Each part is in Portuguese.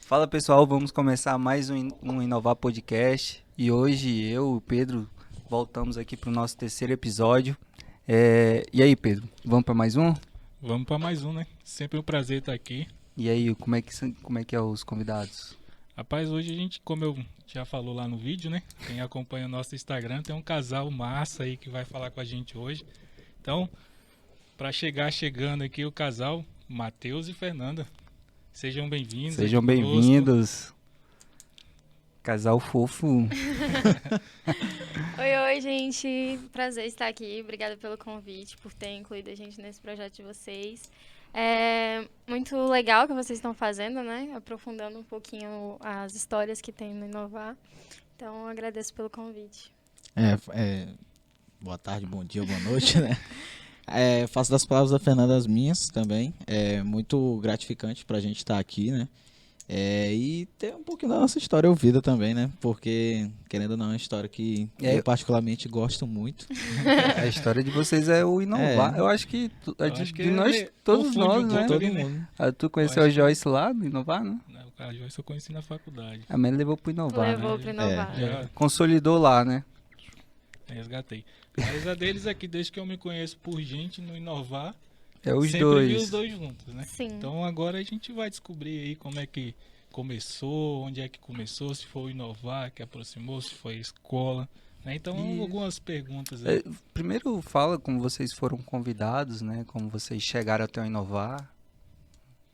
Fala pessoal, vamos começar mais um Inovar Podcast e hoje eu e o Pedro voltamos aqui para o nosso terceiro episódio. E aí Pedro, vamos para mais um? Vamos para mais um, né? Sempre um prazer estar aqui. E aí, como é que é os convidados? Rapaz, hoje a gente, como eu já falou lá no vídeo, né? Quem acompanha o nosso Instagram, tem um casal massa aí que vai falar com a gente hoje. Então, para chegando aqui o casal, Matheus e Fernanda. Sejam bem-vindos. Sejam bem-vindos. Casal fofo. Oi, gente. Prazer estar aqui. Obrigada pelo convite, por ter incluído a gente nesse projeto de vocês. É muito legal o que vocês estão fazendo, né? Aprofundando um pouquinho as histórias que tem no Inovar. Então, agradeço pelo convite. Boa tarde, bom dia, boa noite, né? Faço das palavras da Fernanda as minhas também. É muito gratificante pra gente estar aqui, né? E ter um pouquinho da nossa história ouvida também, né? Porque, querendo ou não, é uma história que eu particularmente gosto muito. A história de vocês é o inovar. Eu acho que de nós, todos nós, né? Todo mundo. Tu conheceu a Joyce lá no Inovar, né? Não, a Joyce eu conheci na faculdade. A Mel levou pro Inovar, Levou né? pro Inovar. Já Consolidou lá, né? resgatei. Mas a deles aqui, desde que eu me conheço por gente no Inovar, É os sempre vi dois. os dois juntos, né? Sim. Então agora a gente vai descobrir aí como é que começou, onde é que começou, se foi o Inovar que aproximou, se foi a escola, né? Então E- algumas perguntas aí. Primeiro fala como vocês foram convidados, né? Como vocês chegaram até o Inovar.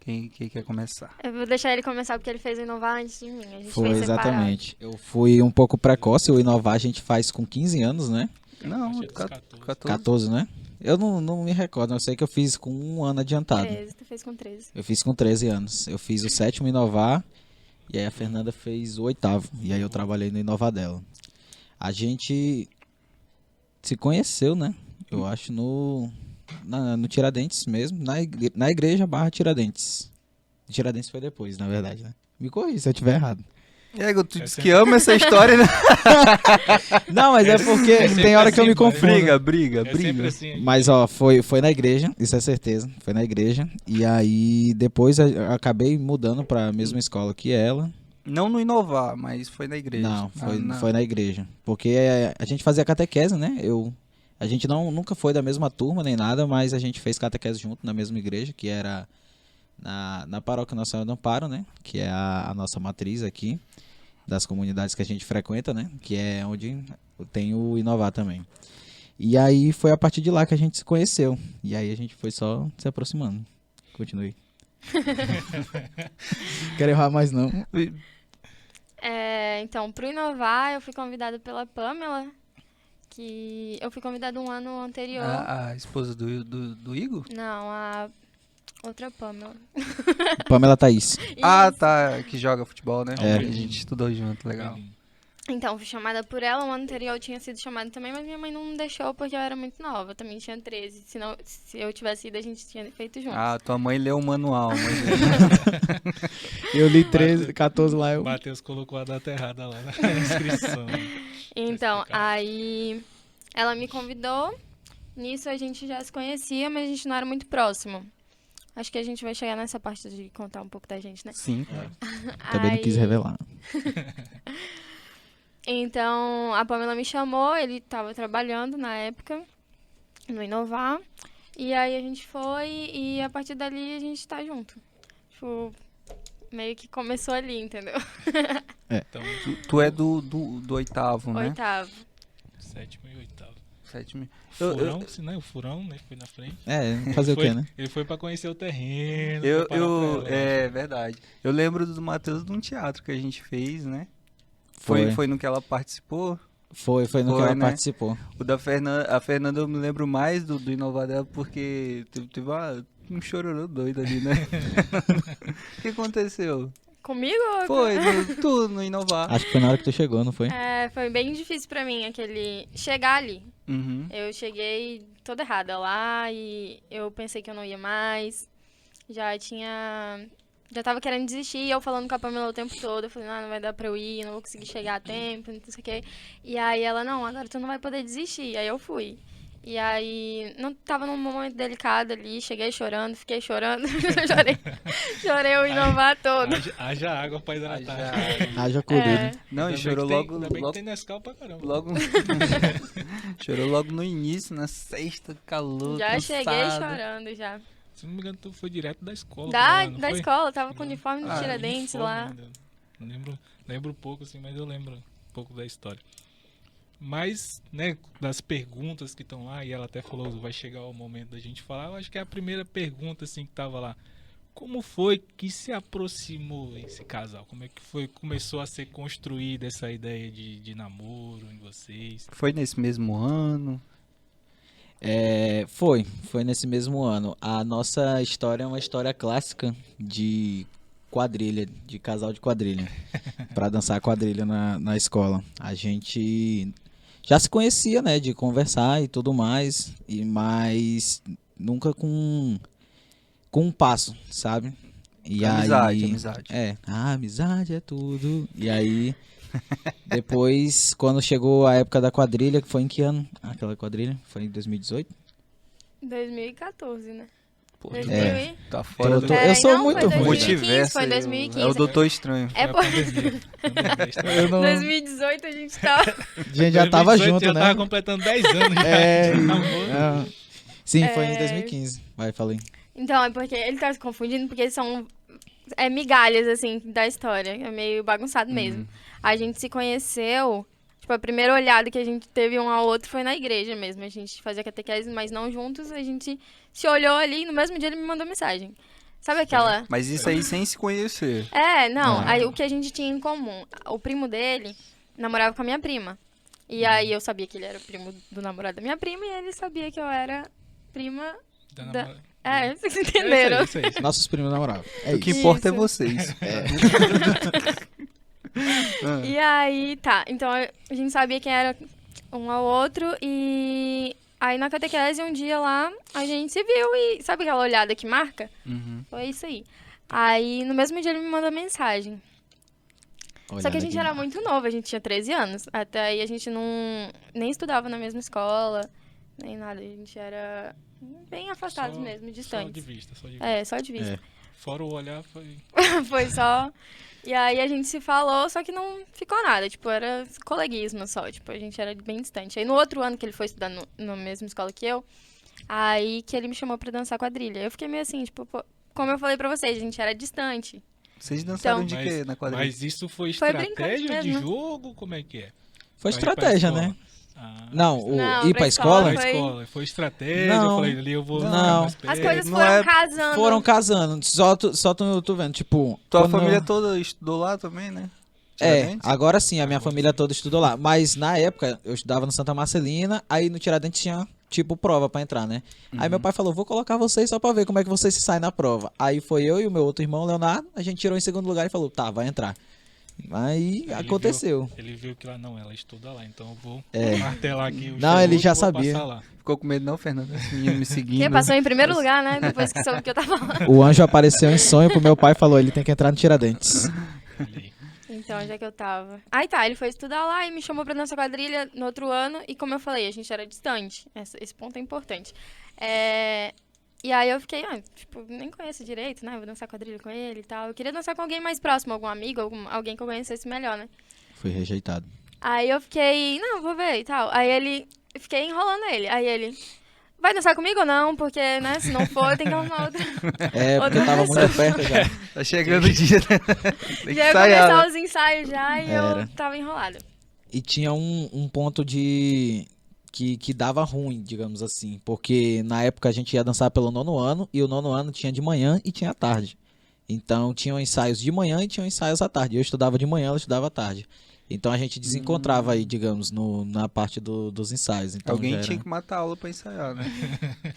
Quem quer começar? Eu vou deixar ele começar porque ele fez o Inovar antes de mim. A gente Foi fez separado. exatamente. Eu fui um pouco precoce, o Inovar a gente faz com 15 anos, né? Não, Acho que é dos 14. 14, né? Eu não me recordo, eu sei que eu fiz com um ano adiantado. 13, tu fez com 13. Eu fiz com 13 anos. Eu fiz o sétimo Inovar e aí a Fernanda fez o oitavo. E aí eu trabalhei no Inovar dela. A gente se conheceu, né? Eu acho no Tiradentes mesmo, na igreja / Tiradentes. Tiradentes foi depois, na verdade, né? Me corrija se eu estiver errado. Tu disse que ama essa história, né? Não, mas é porque sempre tem hora que eu assim, me confundo. Briga. É sempre assim. Mas ó, foi na igreja, isso é certeza. Foi na igreja. E aí depois eu acabei mudando pra mesma escola que ela. Não no Inovar, mas foi na igreja. Não, foi na igreja. Porque a gente fazia catequese, né? A gente nunca foi da mesma turma nem nada, mas a gente fez catequese junto na mesma igreja, que era na paróquia Nossa Senhora do Amparo, né? Que é a nossa matriz aqui, das comunidades que a gente frequenta, né? Que é onde tem o Inovar também. E aí foi a partir de lá que a gente se conheceu. E aí a gente foi só se aproximando. Continue. Quero errar mais não. Então, pro Inovar, eu fui convidada pela Pamela, que eu fui convidada um ano anterior. A esposa do Igor? Não, a outra Pamela. Pamela Thaís. Ah, tá. Que joga futebol, né? É. A gente estudou junto, legal. Então, fui chamada por ela. Um ano anterior eu tinha sido chamada também, mas minha mãe não me deixou porque eu era muito nova. Eu também tinha 13. Senão, se eu tivesse ido, a gente tinha feito junto. Ah, tua mãe leu o manual. Mas... Eu li 13, 14 lá. O Matheus colocou a data errada lá na inscrição. Então, explicado. aí ela me convidou. Nisso a gente já se conhecia, mas a gente não era muito próximo. Acho que a gente vai chegar nessa parte de contar um pouco da gente, né? Sim. Também não quis Aí- revelar. Então, a Pamela me chamou, ele estava trabalhando na época, no Inovar. E aí a gente foi e a partir dali a gente tá junto. Tipo, meio que começou ali, entendeu? Então, Tu é do oitavo, né? Oitavo. sétimo e oitavo. Sétimo. Furão, né? O Furão, né? Foi na frente. Fazer o Ele quê, foi- né? Ele foi pra conhecer o terreno. Eu, preparar eu, pra ela. é verdade. Eu lembro do Matheus de um teatro que a gente fez, né? Foi. Foi no que ela participou. Foi no que Foi, ela né? participou. O da Fernanda, a Fernanda eu me lembro mais do Inovar dela porque teve um chororô doido ali, né? O que aconteceu? Comigo? ou- Foi, tu no Inovar. Acho que foi na hora que tu chegou, não foi? Foi bem difícil pra mim chegar ali. Uhum. Eu cheguei toda errada lá e eu pensei que eu não ia mais. Já tava querendo desistir, e eu falando com a Pamela o tempo todo. Eu falei, não vai dar pra eu ir, não vou conseguir chegar a tempo, não sei o quê. E aí ela, não, agora tu não vai poder desistir. Aí eu fui. E aí, não tava num momento delicado ali, cheguei chorando, fiquei chorando, chorei o inovar todo. Haja água pra hidratar. Haja colírio. É, Não, e Ainda bem chorou que tem- logo, Ainda bem que logo, tem Nescau pra caramba. logo... Chorou logo no início, na sexta, calor, já cheguei cansada. chorando já. Se não me engano, tu foi direto da escola. pra Da, lá, não da foi? escola, tava com o uniforme do Ah, Tiradentes uniforme lá. ainda. Lembro pouco, assim, mas eu lembro um pouco da história. Mas, né, das perguntas que estão lá, e ela até falou, vai chegar o momento da gente falar, eu acho que é a primeira pergunta, assim, que tava lá. Como foi que se aproximou esse casal? Como é que foi, começou a ser construída essa ideia de namoro em vocês? Foi nesse mesmo ano. Foi nesse mesmo ano. A nossa história é uma história clássica de quadrilha, de casal de quadrilha, pra dançar quadrilha na escola. A gente já se conhecia, né, de conversar e tudo mais, mas nunca com um passo, sabe? E Amizade, aí, amizade. a amizade é tudo. E aí, depois, quando chegou a época da quadrilha, que foi em que ano? Aquela quadrilha? Foi em 2018? 2014, né? Pô, 2000 É. e... tá fora do Peraí, eu sou não, muito foi ruim. 2015, multiverso. foi aí, 2015. É o Doutor Estranho. É Foi a por... pandemia. Eu não, 2018 a gente tava... a gente já tava 2018 junto, já né? tava completando 10 anos já. É, de namoro. sim, foi em É. 2015. Vai, falei. Então, é porque ele tá se confundindo, porque são migalhas, assim, da história. É meio bagunçado mesmo. A gente se conheceu, tipo, a primeira olhada que a gente teve um ao outro foi na igreja mesmo. A gente fazia catequese, mas não juntos. A gente se olhou ali e no mesmo dia ele me mandou mensagem. Sabe aquela... Mas isso aí sem se conhecer. Não. Ah. Aí o que a gente tinha em comum. O primo dele namorava com a minha prima. E aí eu sabia que ele era primo do namorado da minha prima e ele sabia que eu era prima... Da Da- namora- vocês entenderam. Isso aí. Nossos primos namoravam. É O que isso. importa é Isso. vocês. Ah. E aí, tá. Então a gente sabia quem era um ao outro e aí na catequese um dia lá a gente se viu e sabe aquela olhada que marca? Uhum. Foi isso aí. Aí no mesmo dia ele me mandou mensagem. Só que a gente era muito novo, a gente tinha 13 anos. Até aí a gente nem estudava na mesma escola, nem nada. A gente era bem afastados Só- mesmo, Só de distantes. vista, só de vista. É, só de vista. É. Fora o olhar, foi... Foi só. E aí a gente se falou, só que não ficou nada. Tipo, era coleguismo só. Tipo, a gente era bem distante. Aí no outro ano que ele foi estudar na mesma escola que eu, aí que ele me chamou pra dançar quadrilha. Eu fiquei meio assim, tipo, pô, como eu falei pra vocês, a gente era distante. Vocês dançaram Então- de quê na quadrilha? Mas isso foi Foi estratégia brincando de mesmo. jogo? Como é que é? Foi Pra ir pra estratégia, escola. né? Ah, Não, Não, ir pra pra escola escola pra foi- escola. Foi estratégia, Não. eu falei, ali eu vou Não. ficar mais perto. As coisas não foram é- casando. foram casando. Só tu vendo, tipo... Tua quando- família toda estudou lá também, né? É, Tiradentes? agora sim, a minha família toda estudou lá. Mas na época, eu estudava no Santa Marcelina, aí no Tiradentes tinha, tipo, prova pra entrar, né? Aí meu pai falou, vou colocar vocês só pra ver como é que vocês se saem na prova. Aí foi eu e o meu outro irmão, Leonardo, a gente tirou em segundo lugar e falou, tá, vai entrar. Aí Ele aconteceu. Ele viu que lá não, ela estuda lá, então eu vou É. martelar aqui o Não, charuto ele já e vou sabia. passar lá. Ficou com medo não, Fernando? Esse menino me seguindo. Que passou em primeiro lugar, né? Depois que soube que eu tava lá. O anjo apareceu em sonho pro meu pai e falou, ele tem que entrar no Tiradentes. Ali. Então, onde é que eu tava? Aí tá, ele foi estudar lá e me chamou pra dançar quadrilha no outro ano. E como eu falei, a gente era distante. Esse ponto é importante. E aí eu fiquei, tipo, nem conheço direito, né? Vou dançar quadrilha com ele e tal. Eu queria dançar com alguém mais próximo, algum amigo, alguém que eu conhecesse melhor, né? Fui rejeitado. Aí eu fiquei, não, vou ver e tal. Aí eu fiquei enrolando ele. Aí ele, vai dançar comigo ou não? Porque, né, se não for, tem que arrumar outra. É, porque eu tava muito perto já. Tá chegando o dia, né? Tem que Já ia ensaiar, começar né? os ensaios já e Era. eu tava enrolada. E tinha um ponto de... Que dava ruim, digamos assim. Porque na época a gente ia dançar pelo 9º ano, e o 9º ano tinha de manhã e tinha à tarde. Então tinham ensaios de manhã e tinham ensaios à tarde. Eu estudava de manhã, ela estudava à tarde. Então a gente desencontrava aí, digamos, na parte dos ensaios. Então, Alguém já era- tinha que matar a aula pra ensaiar, né?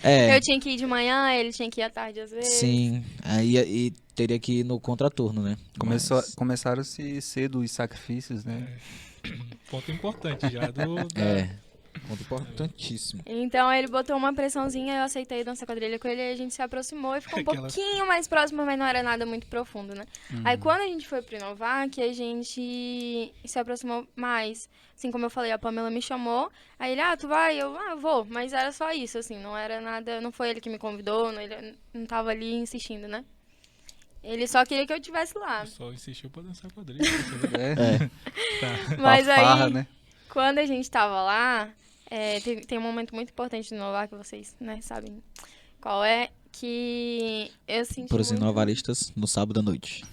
É, Eu tinha que ir de manhã, ele tinha que ir à tarde às vezes. sim. Aí e teria que ir no contraturno, né? Mas- Começaram-se cedo os sacrifícios, né? Ponto importante já do... É. Ponto importantíssimo. Então ele botou uma pressãozinha, eu aceitei dançar quadrilha com ele, e a gente se aproximou e ficou um Aquela- pouquinho mais próximo, mas não era nada muito profundo, né? Aí quando a gente foi pro Inovar, que a gente se aproximou mais. Assim como eu falei, a Pamela me chamou, aí ele, tu vai? Eu vou. Mas era só isso, assim, não era nada, não foi ele que me convidou, ele não tava ali insistindo, né? Ele só queria que eu estivesse lá. O pessoal insistiu pra dançar quadrilha. Mas Uma farra, aí, né? quando a gente tava lá, tem um momento muito importante no Inovar que vocês, né, sabem qual é, que eu senti Para os muito... inovaristas, no sábado à noite.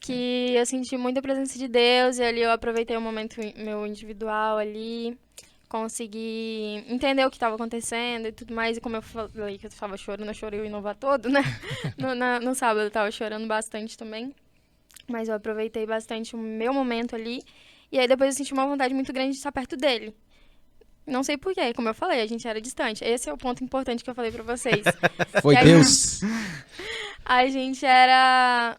Que eu senti muita presença de Deus e ali eu aproveitei o momento meu individual ali, consegui entender o que estava acontecendo e tudo mais. E como eu falei que eu estava chorando, eu chorei o Inovar todo, né? No sábado eu estava chorando bastante também, mas eu aproveitei bastante o meu momento ali. E aí depois eu senti uma vontade muito grande de estar perto dele. Não sei porquê, como eu falei, a gente era distante. Esse é o ponto importante que eu falei pra vocês. Foi E aí- Deus! A gente era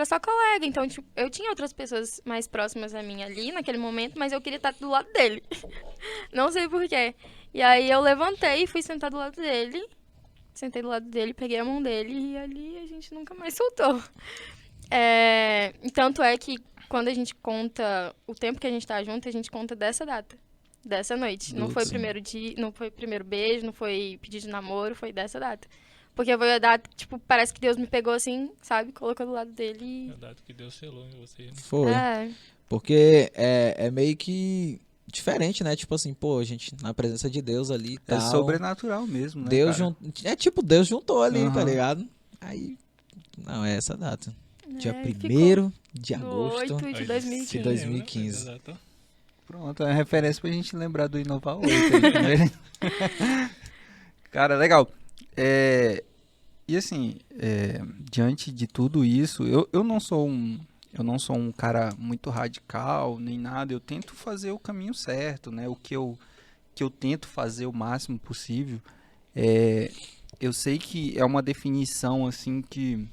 só colega, então tipo, eu tinha outras pessoas mais próximas a mim ali naquele momento, mas eu queria estar do lado dele. Não sei porquê. E aí eu levantei e fui sentar do lado dele. Sentei do lado dele, peguei a mão dele e ali a gente nunca mais soltou. Tanto é que quando a gente conta o tempo que a gente tá junto, a gente conta dessa data. Dessa noite. Não foi o primeiro dia, não foi o primeiro beijo, não foi pedido de namoro, foi dessa data. Porque foi a data, tipo, parece que Deus me pegou assim, sabe? Colocou do lado dele É a data que Deus selou em você. Né? Foi. Porque é meio que diferente, né? Tipo assim, pô, a gente na presença de Deus ali e É tal. sobrenatural mesmo, né, Deus cara? É tipo, Deus juntou ali, tá Aham. ligado? Aí, não, é essa data. Dia ficou 1º de do agosto. 8 de 2015. De 2015. Exato. Pronto, é uma referência pra gente lembrar do Inovar 8 aí, né? Cara, legal. E assim, diante de tudo isso, eu não sou um cara muito radical, nem nada. Eu tento fazer o caminho certo, né? O que eu tento fazer o máximo possível. Eu sei que é uma definição, assim, que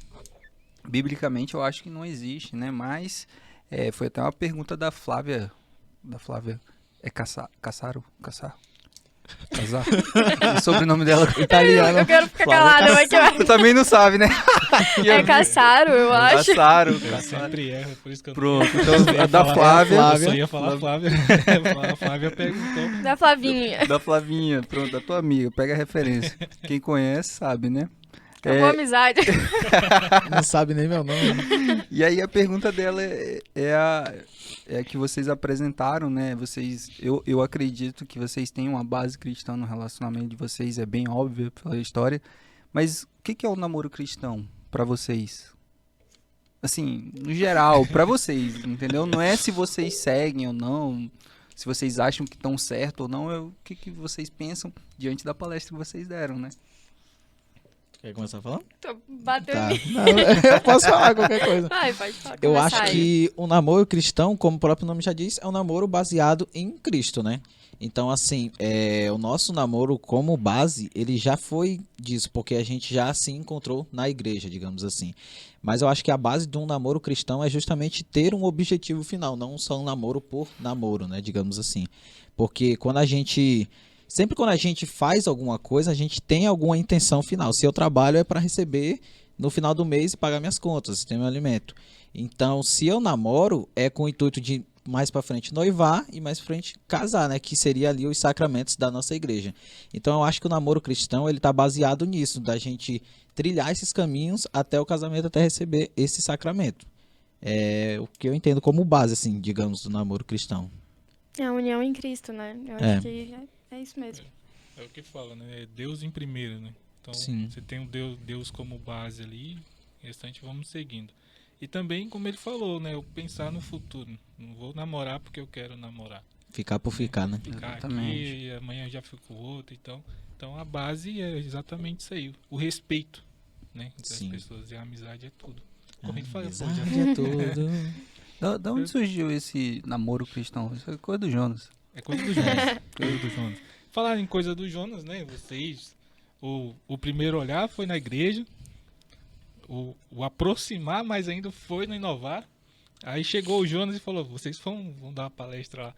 biblicamente eu acho que não existe, né? Mas foi até uma pergunta da Flávia. É Cassaro? Casar? O sobrenome dela é italiano. Eu quero ficar Flávia calada, mas que eu... Tu também não sabe, né? É Cassaro, eu acho. Cassaro. Eu sempre erro, por isso que eu Pronto, eu então ia a da falar- Flávia. Eu só ia falar Flávia. A Flávia perguntou. Da Flavinha. Da Flavinha, pronto, da tua amiga, pega a referência. Quem conhece sabe, né? Boa amizade. Não sabe nem meu nome. E aí a pergunta dela é a que vocês apresentaram, né? Eu acredito que vocês têm uma base cristã no relacionamento de vocês, é bem óbvio pela história. Mas o que é o namoro cristão pra vocês? Assim, no geral, pra vocês, entendeu? Não é se vocês seguem ou não, se vocês acham que estão certo ou não, é o que vocês pensam diante da palestra que vocês deram, né? Quer começar falando? Tô batendo Tá. em mim. Não, eu posso falar qualquer coisa. Vai, pode falar. Eu começar acho aí. que o namoro cristão, como o próprio nome já diz, é um namoro baseado em Cristo, né? Então, assim, o nosso namoro como base, ele já foi disso, porque a gente já se encontrou na igreja, digamos assim. Mas eu acho que a base de um namoro cristão é justamente ter um objetivo final, não só um namoro por namoro, né? Digamos assim. Porque sempre quando a gente faz alguma coisa, a gente tem alguma intenção final. Se eu trabalho é para receber no final do mês e pagar minhas contas, ter meu alimento. Então, se eu namoro, é com o intuito de mais para frente noivar e mais para frente casar, né? Que seria ali os sacramentos da nossa igreja. Então, eu acho que o namoro cristão, ele tá baseado nisso, da gente trilhar esses caminhos até o casamento, até receber esse sacramento. É o que eu entendo como base, assim, digamos, do namoro cristão. É a união em Cristo, né? Eu É. acho que é isso mesmo. É o que fala, né? É Deus em primeiro, né? Então, Sim. você tem o Deus como base ali, o restante vamos seguindo. E também, como ele falou, né? Eu pensar no futuro. Não vou namorar porque eu quero namorar. Ficar por ficar, né? Ficar Exatamente. aqui e amanhã já fico com outro. Então, a base é exatamente isso aí. O respeito, né? Entre Sim. as pessoas. E a amizade é tudo. Como ele fala, pô, já Amizade é tudo. Da onde surgiu esse namoro cristão? Isso é coisa do Jonas. É coisa do Jonas. Coisa do Jonas. Falar em coisa do Jonas, né? Vocês. O primeiro olhar foi na igreja. O aproximar mais ainda foi no Inovar. Aí chegou o Jonas e falou: vocês vão dar uma palestra lá.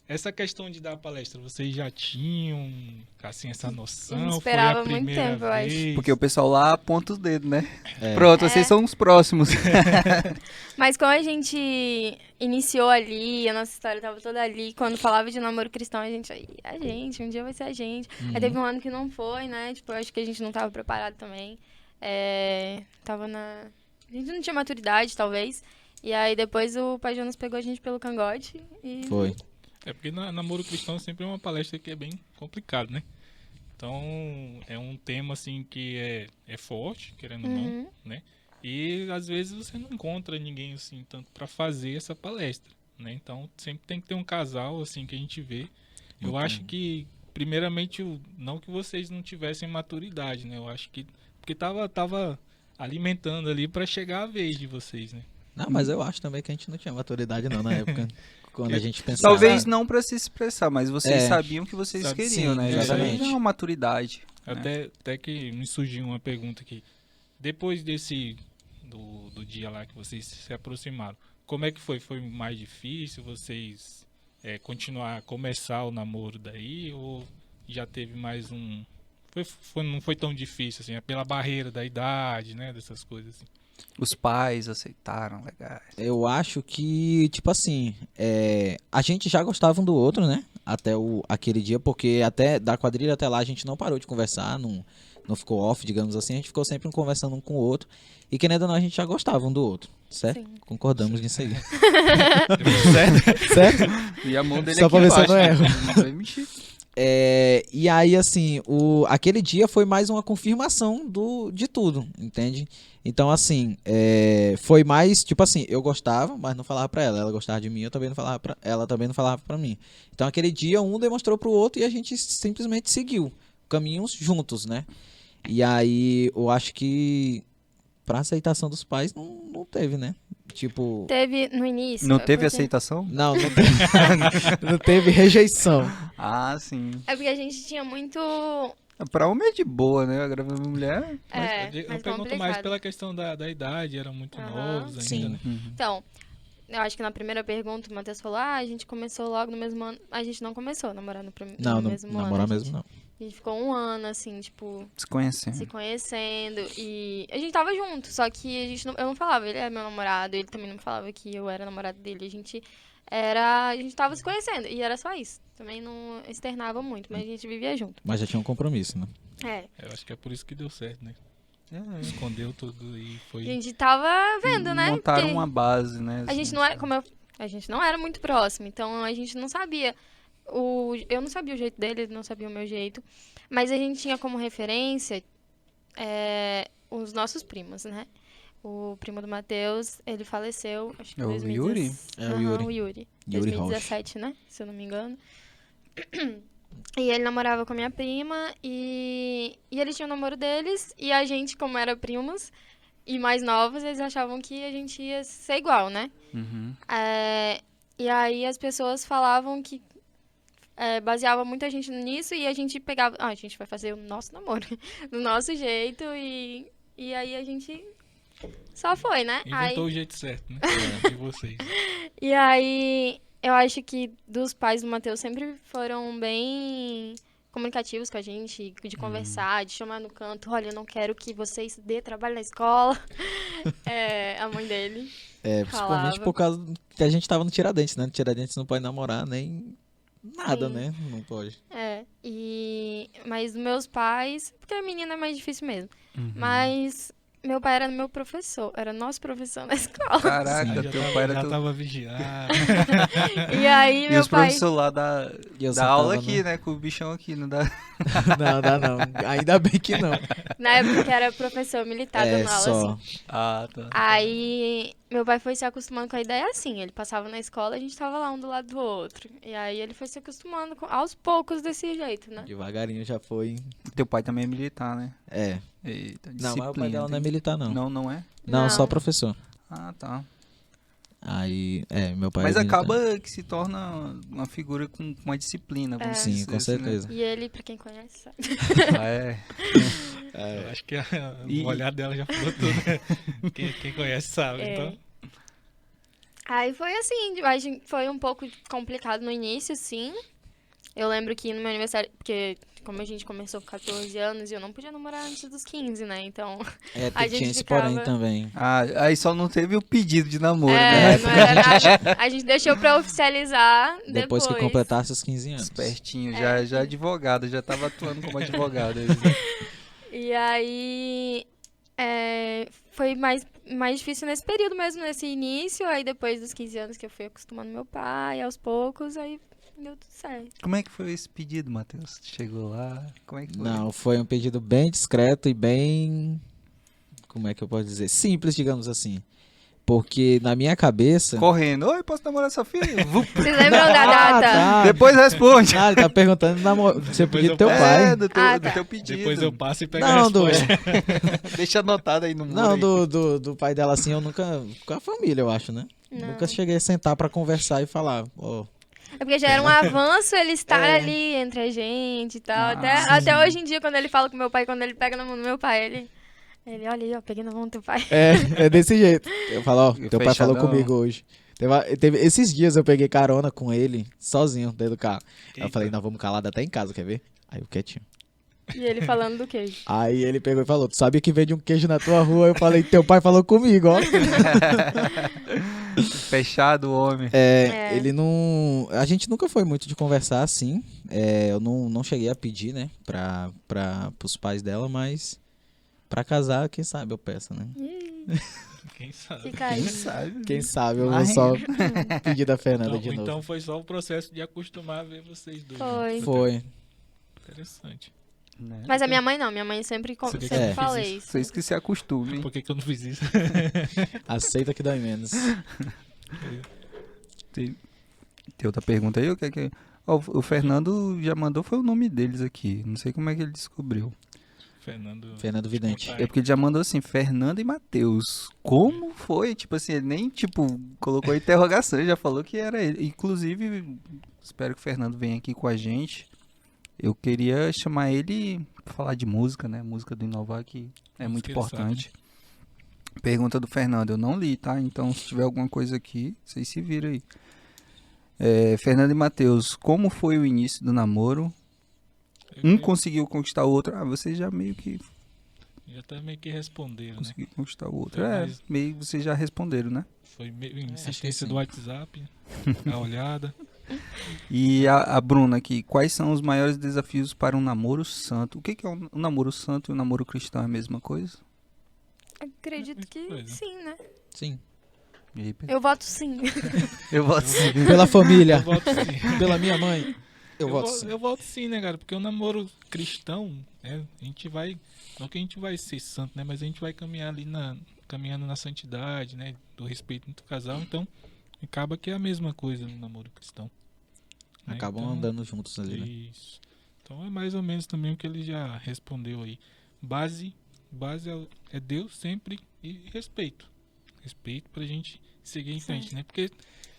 essa questão de dar palestra, vocês já tinham, assim, essa noção? Eu Foi esperava a muito primeira tempo, eu acho. vez? Porque o pessoal lá aponta os dedos, né? É. Pronto, É. vocês são os próximos. Mas como a gente iniciou ali, a nossa história tava toda ali, quando falava de namoro cristão, a gente, um dia vai ser a gente. Aí teve um ano que não foi, né? Tipo, eu acho que a gente não tava preparado também. A gente não tinha maturidade, talvez. E aí depois o Pai Jonas pegou a gente pelo cangote e... Foi. É porque namoro cristão sempre é uma palestra que é bem complicado, né? Então, é um tema, assim, que é forte, querendo ou não, né? E, às vezes, você não encontra ninguém, assim, tanto para fazer essa palestra, né? Então, sempre tem que ter um casal, assim, que a gente vê. Eu acho que, primeiramente, não que vocês não tivessem maturidade, né? Eu acho que... Porque tava alimentando ali para chegar a vez de vocês, né? Não, mas eu acho também que a gente não tinha maturidade não na época. Quando a gente pensava. Talvez não pra se expressar, mas vocês sabiam o que vocês Sabe, queriam, sim, né? exatamente. Isso aí é uma maturidade. né? Até que me surgiu uma pergunta aqui. Depois do dia lá que vocês se aproximaram, como é que foi? Foi mais difícil vocês começar o namoro daí? Ou já teve mais um... não foi tão difícil, assim, é pela barreira da idade, né? Dessas coisas, assim. Os pais aceitaram, legal. Eu acho que, tipo assim, a gente já gostava um do outro, né? Até aquele dia, porque até da quadrilha até lá a gente não parou de conversar, não ficou off, digamos assim, a gente ficou sempre conversando um com o outro. E querendo ou não, a gente já gostava um do outro, certo? Sim. Concordamos nisso aí. certo? Certo? E a mão dele Só aqui pra ver se eu embaixo. não erro. Não vai mexer. E aí, assim, aquele dia foi mais uma confirmação de tudo, entende? Então, assim, foi mais, tipo assim, eu gostava, mas não falava pra ela. Ela gostava de mim, eu também não falava ela também não falava pra mim. Então, aquele dia, um demonstrou pro outro e a gente simplesmente seguiu caminhos juntos, né? E aí, eu acho que pra aceitação dos pais, não teve, né? Tipo... Teve no início... Não teve porque- aceitação? Não teve, não teve rejeição. Ah, sim. É porque a gente tinha muito... Pra homem é de boa, né? Agora pra mulher... Eu mais pergunto mais complicado. pela questão da idade, eram muito Aham. novos ainda, Sim. né? Então, eu acho que na primeira pergunta o Matheus falou, a gente começou logo no mesmo ano. A gente não começou a namorar no Não, mesmo ano. namorar a gente- mesmo não. A gente ficou um ano, assim, tipo, Se conhecendo. se conhecendo. E a gente tava junto, só que eu não falava, ele é meu namorado, ele também não falava que eu era namorado dele. A gente tava se conhecendo, e era só isso. Também não externava muito, mas a gente vivia junto. Mas já tinha um compromisso, né? Eu acho que é por isso que deu certo, né? É. Escondeu tudo e A foi... gente tava vendo, né? Montaram Porque uma base, né? a gente não era, a gente não era muito próximo, então a gente não sabia. Eu não sabia o jeito dele, ele não sabia o meu jeito. Mas a gente tinha como referência os nossos primos, né? O primo do Matheus, ele faleceu, acho que É em o 2017. Yuri? É o Aham, Yuri. o Yuri. Yuri 2017, né? Se eu não me engano. E ele namorava com a minha prima e eles tinham o namoro deles. E a gente, como era primos e mais novos, eles achavam que a gente ia ser igual, né? Uhum. E aí as pessoas falavam que baseava muita gente nisso e a gente pegava, a gente vai fazer o nosso namoro do nosso jeito e aí a gente só foi, né? Inventou o jeito certo, né? De vocês. E aí eu acho que dos pais do Matheus sempre foram bem comunicativos com a gente, de conversar, de chamar no canto, olha, eu não quero que vocês dê trabalho na escola. A mãe dele. Principalmente Falava. por causa que a gente tava no Tiradentes, né? No Tiradentes não pode namorar nem nada, Sim. né? Não pode. Mas meus pais, porque a menina é mais difícil mesmo. Uhum. Mas meu pai era meu professor, era nosso professor na escola. Caraca, Já teu tava, pai era já teu... tava vigiado. E aí E meu os pai... professores lá da E eu aula sentava aqui, né? Com o bichão aqui, não dá... Não, dá não. Ainda bem que não. Na época que era professor militar dando aula, só. assim. Ah, tá. Aí meu pai foi se acostumando com a ideia assim. Ele passava na escola, a gente tava lá um do lado do outro. E aí ele foi se acostumando aos poucos desse jeito, né? Devagarinho já foi. Teu pai também é militar, né? É. Eita, Não, mas o pai disciplina, dela não é tem- militar, não. Não é? Não, Não. só professor. Ah, tá. Aí, meu pai Mas é militar. acaba que se torna uma figura com uma disciplina, vamos Sim, dizer com assim, né? certeza. E ele, pra quem conhece, sabe? Ah, é. Eu acho que E- o olhar dela já falou tudo. Quem conhece sabe. É. Então, Aí foi assim, foi um pouco complicado no início, sim. Eu lembro que no meu aniversário, porque como a gente começou com 14 anos, eu não podia namorar antes dos 15, né? Então, a Tinha gente esse porém ficava... também. Ah, aí só não teve o pedido de namoro, né? não era nada. A gente deixou pra oficializar Depois que completasse os 15 anos. Espertinho, É. já advogado, já tava atuando como advogado. E aí, foi mais difícil nesse período mesmo, nesse início. Aí depois dos 15 anos que eu fui acostumando meu pai, aos poucos, aí deu tudo certo. Como é que foi esse pedido, Matheus? Chegou lá? Como é que foi? Não, foi um pedido bem discreto e bem... Como é que eu posso dizer? Simples, digamos assim. Porque na minha cabeça... Correndo. Oi, posso namorar sua filha? Vup. Vocês lembram da data? tá. Depois responde. Ah, ele tá perguntando você Depois pedido eu do teu passo. pai. Do teu, Ah, do tá. teu pedido. Depois eu passo e pego a Não, resposta. Deixa anotado aí no muro. Não, aí. do pai dela assim, eu nunca... Com a família, eu acho, né? Não. Nunca cheguei a sentar pra conversar e falar, ó... É porque já era um avanço ele estar ali entre a gente e tal. Ah, Até hoje em dia, quando ele fala com meu pai, quando ele pega na mão do meu pai, ele olha aí, ó, peguei na mão do teu pai. É desse jeito. Eu falo, ó, teu pai falou Fechadão. comigo hoje. Esses dias eu peguei carona com ele, sozinho, dentro do carro. Aí eu Eita. falei, não, vamos calar até em casa, quer ver? Aí eu quietinho. E ele falando do queijo. Aí ele pegou e falou, tu sabia que vende um queijo na tua rua? Eu falei, teu pai falou comigo, ó. Fechado o homem. É. Ele não... A gente nunca foi muito de conversar assim. Eu não cheguei a pedir, né, pros pais dela, mas pra casar, quem sabe eu peço, né? Quem sabe? Fica aí. sabe? Quem sabe eu vou Mas- só pedir da Fernanda de novo. Então foi só o processo de acostumar a ver vocês dois. Foi. Foi. Interessante. Né? Mas a minha mãe não, minha mãe sempre, Você sempre quer que eu falei fiz isso. Vocês que se acostumem. Por que eu não fiz isso? Aceita que dói menos. Tem outra pergunta aí? Ó, o Fernando já mandou, foi o nome deles aqui. Não sei como é que ele descobriu. Fernando Vidente. É porque ele já mandou assim, Fernando e Matheus. Como foi? Tipo assim, ele nem, colocou interrogação, ele já falou que era ele. Inclusive, espero que o Fernando venha aqui com a gente. Eu queria chamar ele pra falar de música, né? Música do Inovar, que é muito Música ele importante. Pergunta do Fernando, eu não li, tá? Então, se tiver alguma coisa aqui, vocês se viram aí. Fernando e Matheus, como foi o início do namoro? Um conseguiu conquistar o outro. Ah, vocês já meio que Já até meio que responderam, né? conseguiram conquistar o outro. Foi mais- Meio que vocês já responderam, né? Foi meio acho que insistência sim. do WhatsApp, a olhada. E a Bruna aqui, quais são os maiores desafios para um namoro santo? O que é um namoro santo e um namoro cristão? É a mesma coisa? Acredito que Coisa. sim, né? Sim. E aí, Eu voto sim. eu vou assim. Pela família, Eu voto sim. pela minha mãe. Eu Eu voto vo- sim. eu voto sim, né, cara? Porque o namoro cristão, né, a gente vai. Não que a gente vai ser santo, né? Mas a gente vai caminhar ali caminhando na santidade, né? Do respeito entre o casal. Então, acaba que é a mesma coisa no namoro cristão. né? Acabam Então, andando juntos ali, né? Isso. Então é mais ou menos também o que ele já respondeu aí. Base é Deus sempre e respeito. Respeito pra gente seguir em frente, né? Porque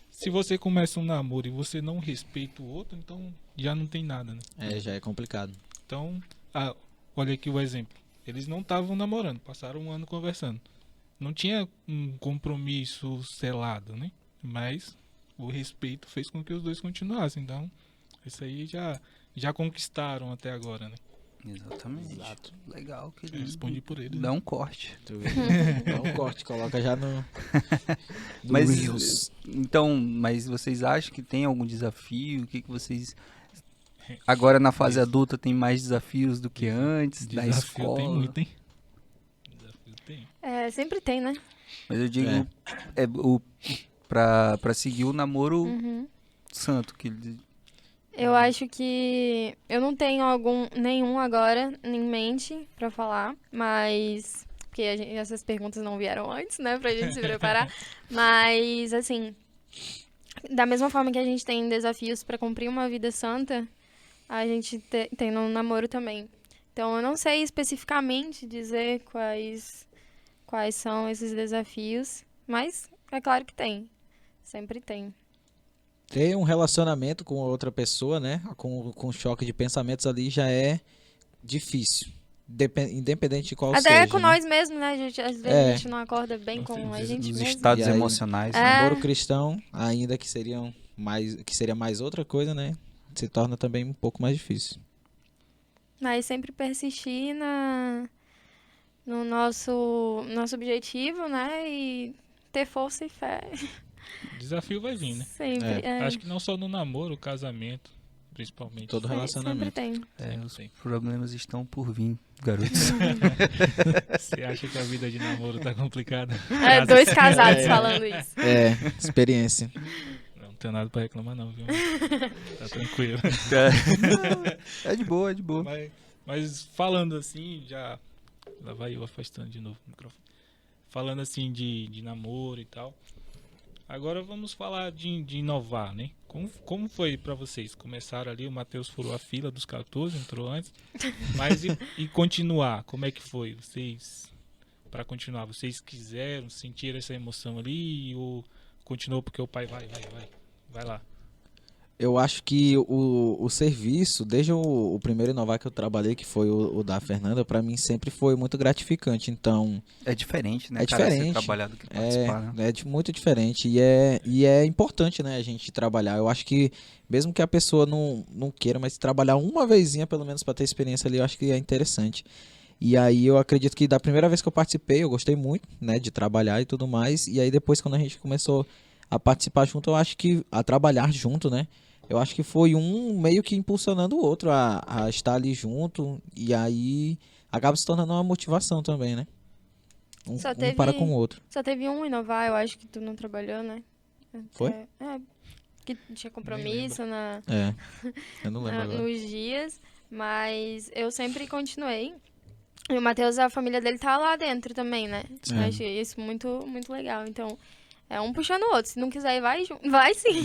se você começa um namoro e você não respeita o outro, então já não tem nada, né? Já é complicado. Então, olha aqui o exemplo. Eles não estavam namorando, passaram um ano conversando. Não tinha um compromisso selado, né? Mas o respeito fez com que os dois continuassem. Então, isso aí já conquistaram até agora, né? Exatamente. Exato. Legal. Que Eu respondi por eles. Dá um corte. Tu vê? Dá um corte, coloca já no Mas, Reels. então, mas vocês acham que tem algum desafio? O que vocês... Agora na fase adulta tem mais desafios do que antes, da Desafio escola? tem muito, hein? Desafio tem. Sempre tem, né? Mas eu digo, É. pra seguir o namoro Uhum. santo. Eu acho que eu não tenho nenhum agora em mente pra falar, mas porque essas perguntas não vieram antes, né, pra gente se preparar. Mas assim, da mesma forma que a gente tem desafios pra cumprir uma vida santa, a gente tem no namoro também. Então eu não sei especificamente dizer quais são esses desafios, mas é claro que tem. Sempre tem. Ter um relacionamento com outra pessoa, né? Com choque de pensamentos ali já é difícil. Independente de qual Até seja, com né? nós mesmos, né? Às vezes a gente não acorda bem Com com a certeza. gente Os mesmo. estados E aí, emocionais, É. né? Namoro cristão, ainda que seria mais outra coisa, né? Se torna também um pouco mais difícil. Mas sempre persistir no nosso objetivo, né? E ter força e fé. Desafio vai vir, né? Sempre. É. Acho que não só no namoro, o casamento, principalmente. Todo Sempre relacionamento. tem. Sempre Os tem. problemas estão por vir, garotos. Você acha que a vida de namoro tá complicada? É, dois casados falando isso. É, experiência. Não tenho nada pra reclamar não, viu? Tá tranquilo. É de boa, é de boa. Mas falando assim, já... Lá vai eu afastando de novo o microfone. Falando assim de namoro e tal. Agora vamos falar de inovar, né? Como foi pra vocês? Começaram ali, o Matheus furou a fila dos 14, entrou antes. Mas e continuar? Como é que foi? Vocês, pra continuar, vocês quiseram sentir essa emoção ali ou continuou porque o pai vai lá? Eu acho que o serviço, desde o primeiro Inovar que eu trabalhei, que foi o da Fernanda, pra mim sempre foi muito gratificante. Então, É diferente, né, É cara, diferente. você trabalhar do que participar, né? muito diferente. E é importante, né, a gente trabalhar. Eu acho que, mesmo que a pessoa não queira, mas trabalhar uma vezinha, pelo menos, pra ter experiência ali, eu acho que é interessante. E aí eu acredito que da primeira vez que eu participei, eu gostei muito, né, de trabalhar e tudo mais. E aí depois, quando a gente começou a participar junto, eu acho que a trabalhar junto, né? Eu acho que foi um meio que impulsionando o outro a estar ali junto. E aí acaba se tornando uma motivação também, né? Só Um teve- para com o outro. Só teve um inovar, eu acho que tu não trabalhou, né? Foi? Que tinha compromisso É. Eu não lembro agora. nos dias, mas eu sempre continuei. E o Matheus, a família dele tá lá dentro também, né? É. Eu achei isso muito, muito legal. Então, é um puxando o outro. Se não quiser ir, vai junto. Vai sim.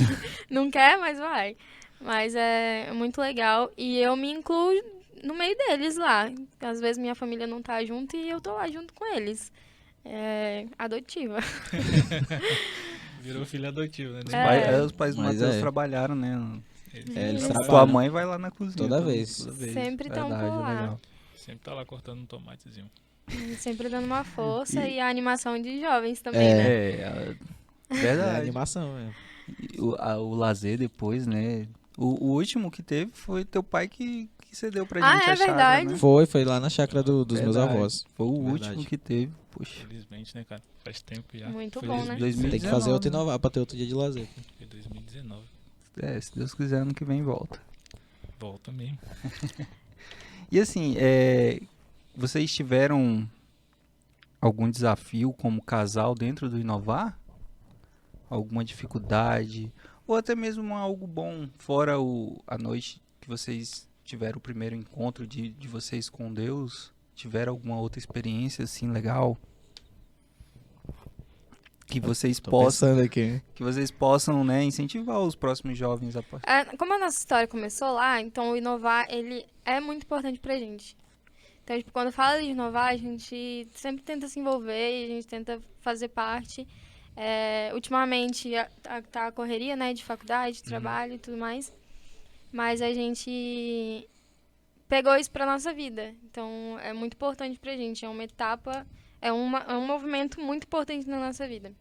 Não quer, mas vai. Mas é muito legal. E eu me incluo no meio deles lá. Às vezes minha família não tá junto e eu tô lá junto com eles. É adotiva. Virou filho adotivo, né? Os pais do Mas Matheus é. trabalharam, né? Eles Tua trabalham. Tua mãe vai lá na cozinha. Toda vez. Sempre tão Verdade, por lá. legal. Sempre tá lá cortando um tomatezinho. Sempre dando uma força e a animação de jovens também, né? É, É verdade. animação mesmo. E o lazer depois, né? O último que teve foi teu pai que cedeu pra Ah, gente é a chácara, verdade. né? Foi lá na chácara dos meus Verdade. avós. Foi o Verdade. último que teve. Poxa, Felizmente, né, cara? Faz tempo já. Muito Foi bom, né? 2019. Tem que fazer outro Inovar pra ter outro dia de lazer. Foi 2019. se Deus quiser, ano que vem volta. Volta mesmo. E assim, vocês tiveram algum desafio como casal dentro do Inovar? Alguma dificuldade? Ou até mesmo algo bom, fora a noite que vocês tiveram o primeiro encontro de vocês com Deus? Tiveram alguma outra experiência assim legal? Que vocês Tô possam, pensando aqui. né, incentivar os próximos jovens a Como a nossa história começou lá, então o inovar, ele é muito importante pra gente. Então, tipo, quando fala de inovar, a gente sempre tenta se envolver e a gente tenta fazer parte. Ultimamente, tá a correria, né, de faculdade, de trabalho e tudo mais. Mas a gente pegou isso pra nossa vida. Então, é muito importante pra gente. É uma etapa, é um movimento muito importante na nossa vida.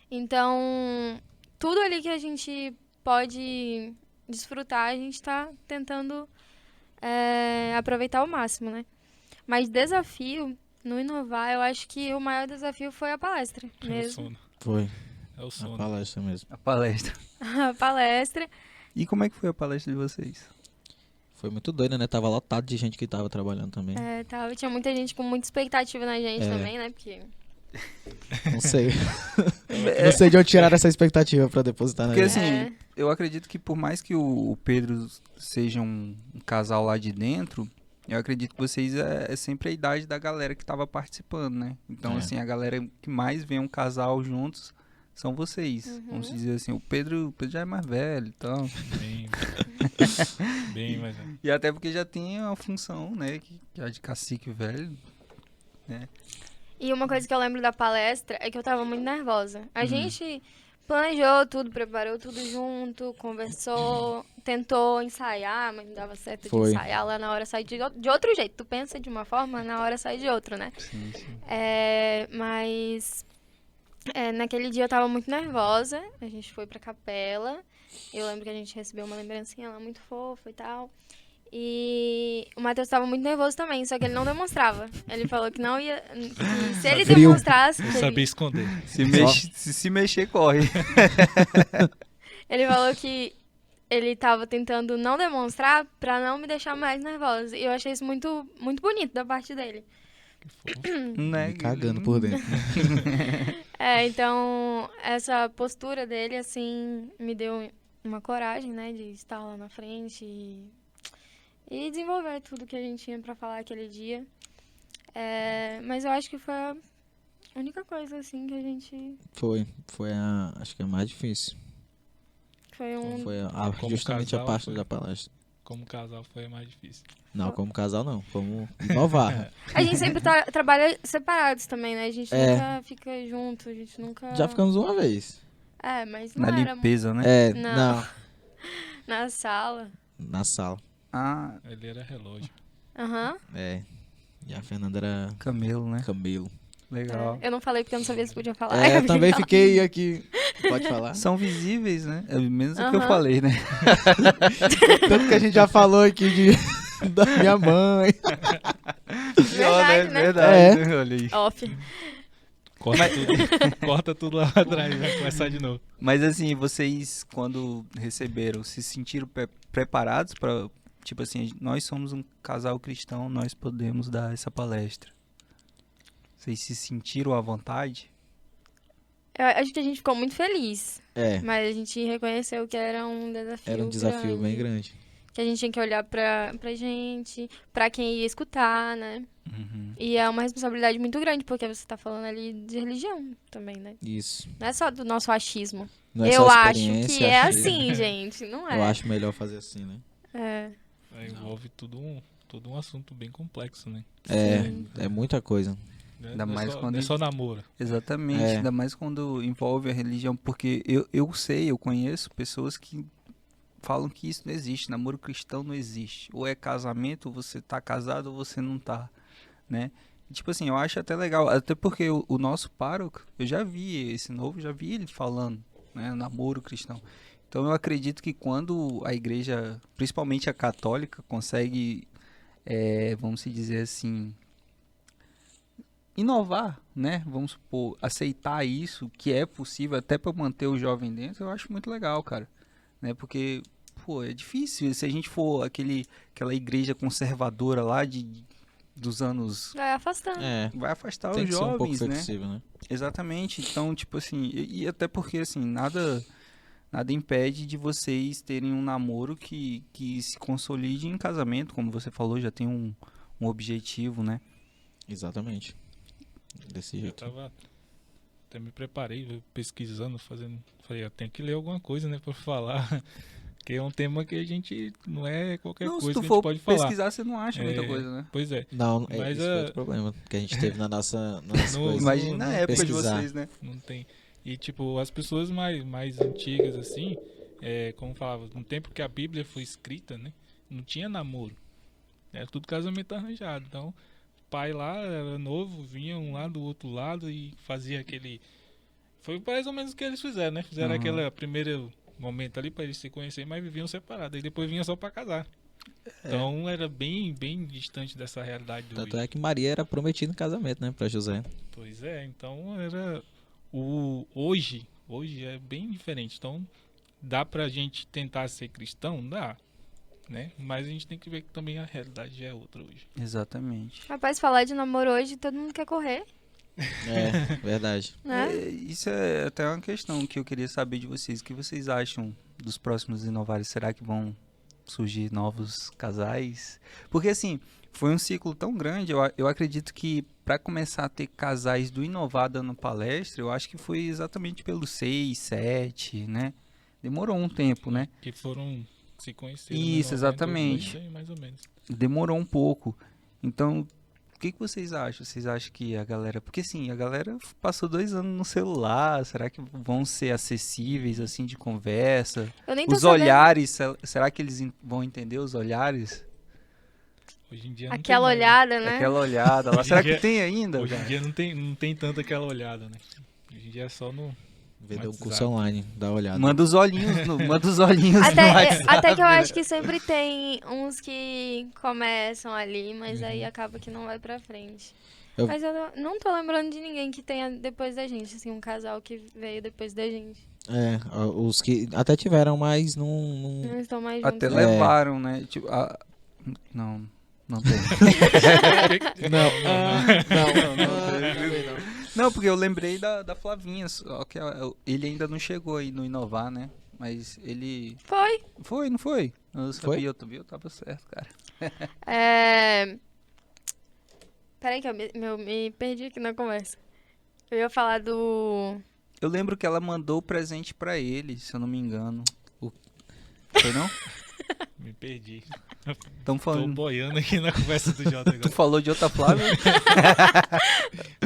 Então, tudo ali que a gente pode desfrutar, a gente tá tentando aproveitar ao máximo, né? Mas desafio, no Inovar, eu acho que o maior desafio foi a palestra É o mesmo. sono. Foi. É o Na sono. palestra mesmo. a palestra. A palestra. E como é que foi a palestra de vocês? Foi muito doido, né? Tava lotado de gente que tava trabalhando também. Tinha muita gente com muita expectativa na gente É. também, né? Porque Não sei. Não sei de onde tirar essa expectativa pra depositar na Porque gente. assim, eu acredito que por mais que o Pedro seja um casal lá de dentro, eu acredito que vocês é sempre a idade da galera que tava participando, né? Então, É. assim, a galera que mais vê um casal juntos são vocês. Vamos dizer assim, o Pedro já é mais velho e tal. Bem, bem, mas E até porque já tem a função, né, que é de cacique velho, né? E uma coisa que eu lembro da palestra é que eu tava muito nervosa. A gente planejou tudo, preparou tudo junto, conversou, tentou ensaiar, mas não dava certo Foi. de ensaiar. Lá na hora sai de outro jeito. Tu pensa de uma forma, na hora sai de outra, né? Sim, sim. Mas naquele dia eu tava muito nervosa. A gente foi pra capela. Eu lembro que a gente recebeu uma lembrancinha lá muito fofa e tal. E o Matheus tava muito nervoso também, só que ele não demonstrava. Ele falou que não ia. Que se ele Frio. demonstrasse. Não que sabia ele, esconder. Se mexer, corre. ele falou que ele tava tentando não demonstrar pra não me deixar mais nervosa. E eu achei isso muito, muito bonito da parte dele. Que fofo. Né? Me cagando por dentro. Então, essa postura dele, assim, me deu uma coragem, né, de estar lá na frente e desenvolver tudo que a gente tinha pra falar aquele dia. Mas eu acho que foi a única coisa, assim, que a gente... Foi acho que a mais difícil. Foi Foi Como justamente a casal, parte foi. da palestra. Como casal foi a mais difícil. Não, como casal não, como inovar. A gente sempre trabalha separados também, né? A gente É. nunca fica junto, a gente nunca... Já ficamos uma vez. Mas não Na era limpeza, né? Não. Na sala. Na sala. Ah, Ele era relógio. Aham. E a Fernanda era camelo, né? camelo. Legal. Eu não falei porque eu não sabia se podia falar. Eu também fiquei aqui. Pode falar? São visíveis, né? É menos o que eu Aham. falei, né? Tanto que a gente já falou aqui da minha mãe. Verdade, né? Verdade, né? Olha aí. Off. Corta tudo lá atrás, vai começar de novo. Mas assim, vocês quando receberam, se sentiram preparados para, tipo assim, nós somos um casal cristão, nós podemos dar essa palestra. Vocês se sentiram à vontade? Eu acho que a gente ficou muito feliz, É, mas a gente reconheceu que era um desafio era um desafio bem grande. Que a gente tinha que olhar pra gente, pra quem ia escutar, né? Uhum. E é uma responsabilidade muito grande, porque você tá falando ali de religião também, né? Isso. Não é só do nosso achismo. Não é Eu só acho experiência, que é acho que- assim, gente, não é? Eu acho melhor fazer assim, né? Envolve tudo um assunto bem complexo, né? É muita coisa. Ainda Não é mais só, quando não é só a gente- namoro. Exatamente, É. ainda mais quando envolve a religião, porque eu conheço pessoas que falam que isso não existe, namoro cristão não existe. Ou é casamento, ou você tá casado ou você não tá, né? E, tipo assim, eu acho até legal, até porque o nosso pároco, eu já vi esse novo, já vi ele falando, né, namoro cristão. Então eu acredito que quando a igreja, principalmente a católica, consegue, vamos se dizer assim, inovar, né? Vamos supor, aceitar isso, que é possível até para manter o jovem dentro, eu acho muito legal, cara, né? Porque, pô, é difícil. Se a gente for aquela igreja conservadora lá dos anos, Vai afastando. vai afastar Tem os que ser um pouco jovens, né? flexível, né? Exatamente. Então, tipo assim, e até porque assim, nada impede de vocês terem um namoro que se consolide em casamento, como você falou, já tem um objetivo, né? Exatamente. Desse Eu jeito. tava. Até me preparei, pesquisando, fazendo. Falei, eu tenho que ler alguma coisa, né, pra falar. Que é um tema que a gente. Não é qualquer Não, se coisa tu que a for gente pode falar. pesquisar, você não acha muita É, coisa, né? Pois é. Não, Mas, esse foi outro problema que a gente teve nas nossas coisas. Imagina na época pesquisar. de vocês, né? Não tem. E, tipo, as pessoas mais antigas, assim, como falava, no tempo que a Bíblia foi escrita, né? Não tinha namoro. Era tudo casamento arranjado. Então, o pai lá era novo, vinha um lá do outro lado e fazia aquele. Foi mais ou menos o que eles fizeram, né? Fizeram Aham. aquele primeiro momento ali pra eles se conhecerem, mas viviam separados. E depois vinha só pra casar. Então, era bem, bem distante dessa realidade do Tanto é que Maria era prometida em casamento, né? Pra José. Pois é, então era hoje é bem diferente. Então dá pra gente tentar ser cristão, dá, né? Mas a gente tem que ver que também a realidade é outra hoje. Exatamente. Rapaz, falar de namoro hoje, todo mundo quer correr, É, verdade. né? Isso é até uma questão que eu queria saber de vocês. O que vocês acham dos próximos Inovares? Será que vão surgir novos casais? Porque assim, foi um ciclo tão grande, eu acredito que para começar a ter casais do Inovar dando palestra, eu acho que foi exatamente pelo 6, 7, né? Demorou um tempo, né? Que foram se conhecer. Isso, exatamente. Mais ou menos. Demorou um pouco. Então, que vocês acham? Vocês acham que a galera... Porque assim, a galera passou 2 anos no celular. Será que vão ser acessíveis, assim, de conversa? Eu nem tô Os sabendo. olhares, será que eles vão entender os olhares? Hoje em dia não Aquela tem mais, né? olhada, né? Aquela olhada lá. Hoje em Será que dia- tem ainda? Hoje em cara? dia não tem tanto aquela olhada, né? Hoje em dia é só no Vender um WhatsApp. curso online, dá uma olhada. Manda os olhinhos, manda os olhinhos no Até, WhatsApp. até que eu acho que sempre tem uns que começam ali, mas aí acaba que não vai pra frente. Eu- Mas eu não tô lembrando de ninguém que tenha depois da gente, assim, um casal que veio depois da gente. Os que até tiveram, mas não... Não estão mais Até juntos. levaram, né? Tipo, não tem. Não, porque eu lembrei da Flavinha, só que ele ainda não chegou aí no Inovar, né? Mas ele... Foi. Foi, não foi? Eu Foi? sabia, eu tava certo, cara. Peraí que eu me perdi aqui na conversa. Eu ia falar do... Eu lembro que ela mandou o presente pra ele, se eu não me engano. Foi não? Me perdi. Tamo Tô falando... boiando aqui na conversa do Jota Tu agora. falou de outra Flávia?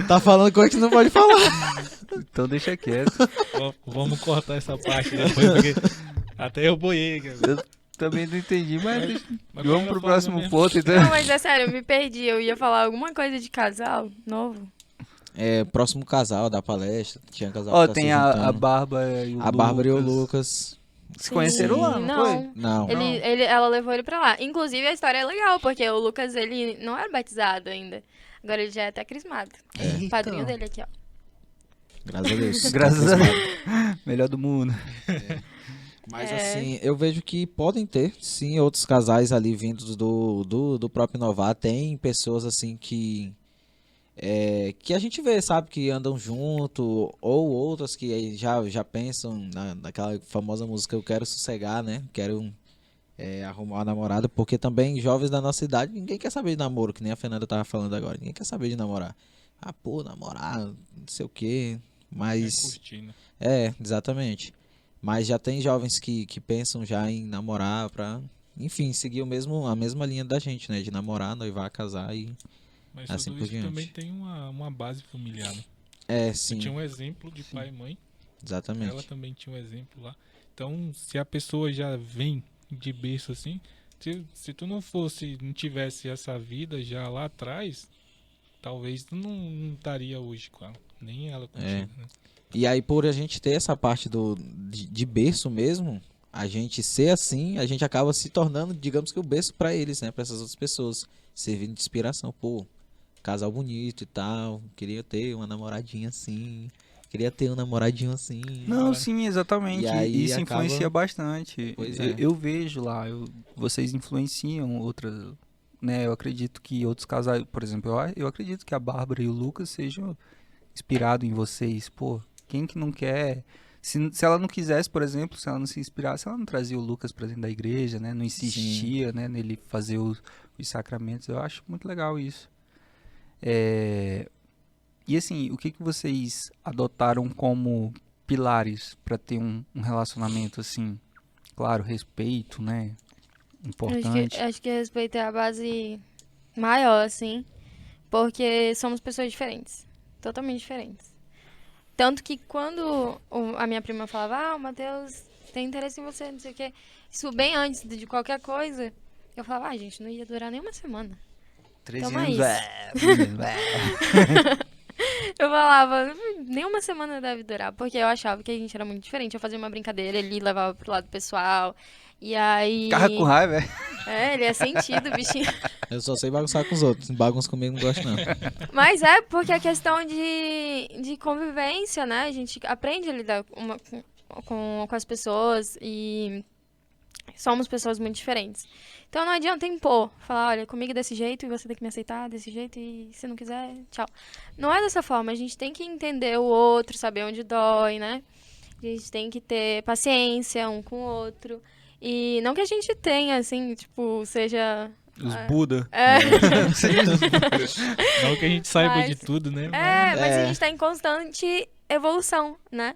Tá falando coisa que não pode falar. Então deixa quieto. Vamos cortar essa parte depois, porque até eu boiei aqui agora. Eu também não entendi, mas Mas vamos qual pro era a próximo Flávia ponto, então. Não, mas é sério, eu me perdi. Eu ia falar alguma coisa de casal novo. Próximo casal da palestra. Tinha casal Ó, que tá tem se a juntando. Bárbara e o A Bárbara e o Lucas. Se conheceram lá, não foi? Não. Ela levou ele pra lá. Inclusive, a história é legal, porque o Lucas, ele não era batizado ainda. Agora ele já é até crismado. O padrinho dele aqui, ó. Graças a Deus. Graças a Deus. Melhor do mundo. Mas É. assim, eu vejo que podem ter, sim, outros casais ali vindos do próprio Inovar. Tem pessoas assim que a gente vê, sabe, que andam junto, ou outras que aí já pensam naquela famosa música Eu Quero Sossegar, né? Quero arrumar uma namorada, porque também jovens da nossa idade, ninguém quer saber de namoro, que nem a Fernanda tava falando agora, ninguém quer saber de namorar. Ah, pô, namorar, não sei o quê, É mas... curtindo. Exatamente. Mas já tem jovens que pensam já em namorar pra, enfim, seguir a mesma linha da gente, né? De namorar, noivar, casar e... Mas Assim tudo por isso diante. também tem uma base familiar, né? Sim, Eu tinha um exemplo de pai e mãe. exatamente. Ela também tinha um exemplo lá. Então, se a pessoa já vem de berço assim, se tu não tivesse essa vida já lá atrás, talvez tu não estaria hoje com ela. Nem ela contigo, né? E aí, por a gente ter essa parte de berço mesmo, a gente ser assim, a gente acaba se tornando, digamos que o berço pra eles, né? Pra essas outras pessoas, servindo de inspiração. Pô, casal bonito e tal, queria ter uma namoradinha assim, queria ter um namoradinho assim. Não, sim, exatamente. E aí Isso acaba- influencia bastante. Pois Eu, é. eu vejo lá, vocês influenciam outras, né? Eu acredito que outros casais, por exemplo, eu acredito que a Bárbara e o Lucas sejam inspirados em vocês. Pô, quem que não quer? Se ela não quisesse, por exemplo, se ela não se inspirasse, ela não trazia o Lucas pra dentro da igreja, né? Não insistia, né, nele fazer os sacramentos. Eu acho muito legal isso. E assim, o que vocês adotaram como pilares para ter um relacionamento assim? Claro, respeito, né? Importante. Acho que respeito é a base maior, assim. Porque somos pessoas diferentes. Totalmente diferentes. Tanto que quando a minha prima falava, o Matheus tem interesse em você, não sei o quê. Isso bem antes de qualquer coisa. Eu falava, gente, não ia durar nem uma semana. 13 toma anos. isso. Eu falava, nem uma semana deve durar, porque eu achava que a gente era muito diferente. Eu fazia uma brincadeira, ele levava pro lado pessoal. E aí. Carra com raiva, Ele é sentido, bichinho. Eu só sei bagunçar com os outros, bagunça comigo não gosto não. Mas é porque a questão de convivência, né? A gente aprende a lidar com as pessoas e somos pessoas muito diferentes. Então não adianta impor, falar, olha, comigo é desse jeito e você tem que me aceitar desse jeito e se não quiser, tchau. Não é dessa forma, a gente tem que entender o outro, saber onde dói, né? A gente tem que ter paciência um com o outro. E não que a gente tenha, assim, tipo, seja... Os Buda. Não que a gente saiba Mas- de tudo, né? Mas a gente tá em constante evolução, né?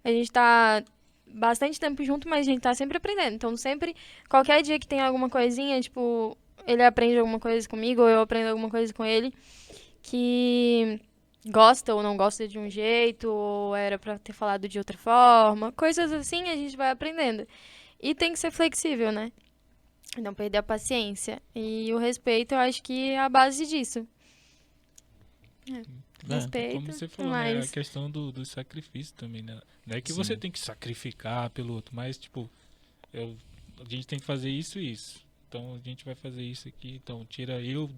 A gente tá bastante tempo junto, mas a gente tá sempre aprendendo. Então, sempre, qualquer dia que tem alguma coisinha, tipo, ele aprende alguma coisa comigo, ou eu aprendo alguma coisa com ele, que gosta ou não gosta de um jeito, ou era pra ter falado de outra forma, coisas assim a gente vai aprendendo. E tem que ser flexível, né? Não perder a paciência. E o respeito, eu acho que é a base disso. Respeito, Como você falou, né? A mas... questão do sacrifício também, né? Não é que você tem que sacrificar pelo outro, mas, tipo, a gente tem que fazer isso e isso. Então, a gente vai fazer isso aqui. Então, tira eu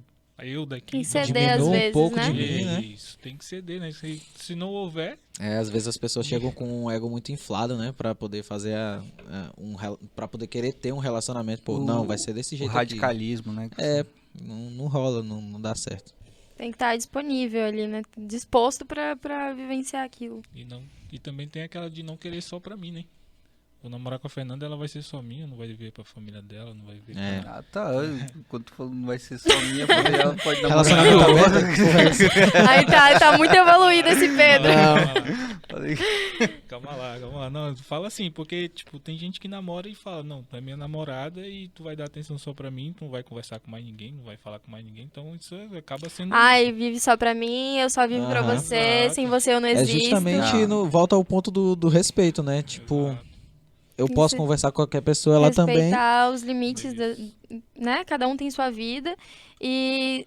daqui. Tem que então, ceder às diminua um vezes, pouco né? de mim, né? Isso, tem que ceder, né? Se não houver, Às vezes as pessoas chegam com um ego muito inflado, né? Pra poder fazer pra poder querer ter um relacionamento. Pô, não, vai ser desse O jeito aqui. radicalismo, né? Não rola, não dá certo. Tem que estar disponível ali, né? Disposto pra vivenciar aquilo. e também tem aquela de não querer só pra mim, né? Vou namorar com a Fernanda, ela vai ser só minha, não vai ver pra família dela, não vai ver pra... Ah, tá. Quando tu falou não vai ser só minha, porque ela pode dar Relacionamento aberto. Aí tá muito evoluído esse Pedro. Calma lá. Não, fala assim, porque, tipo, tem gente que namora e fala, não, tu é minha namorada e tu vai dar atenção só pra mim, tu não vai conversar com mais ninguém, não vai falar com mais ninguém, então isso acaba sendo... Ai, vive só pra mim, eu só vivo pra Aham. você, Exato. sem você eu não É existo. justamente volta ao ponto do respeito, né? Tipo, Exato. eu posso Isso. conversar com qualquer pessoa, ela também. Respeitar os limites, Isso. né? Cada um tem sua vida e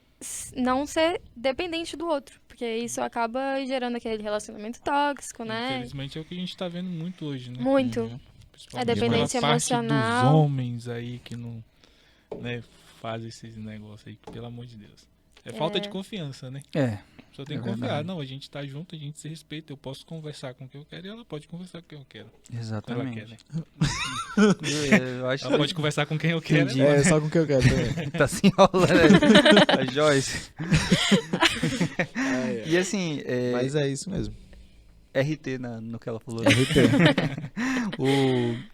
não ser dependente do outro. Porque isso acaba gerando aquele relacionamento tóxico, né? Infelizmente é o que a gente tá vendo muito hoje, né? Muito. Uhum. Principalmente A dependência pela parte emocional. dos homens aí que não, né, fazem esses negócios aí, pelo amor de Deus. É falta de confiança, né? É. Só tem É que confiar. verdade. Não, a gente tá junto, a gente se respeita. Eu posso conversar com quem eu quero e ela pode conversar com quem eu quero. Ela Exatamente. quer, né? Eu acho Ela pode conversar com quem eu quero. Entendi. né? Só com o que eu quero também. que tá se enrolando. A Joyce. E assim, Mas é isso mesmo. RT no que ela falou. RT.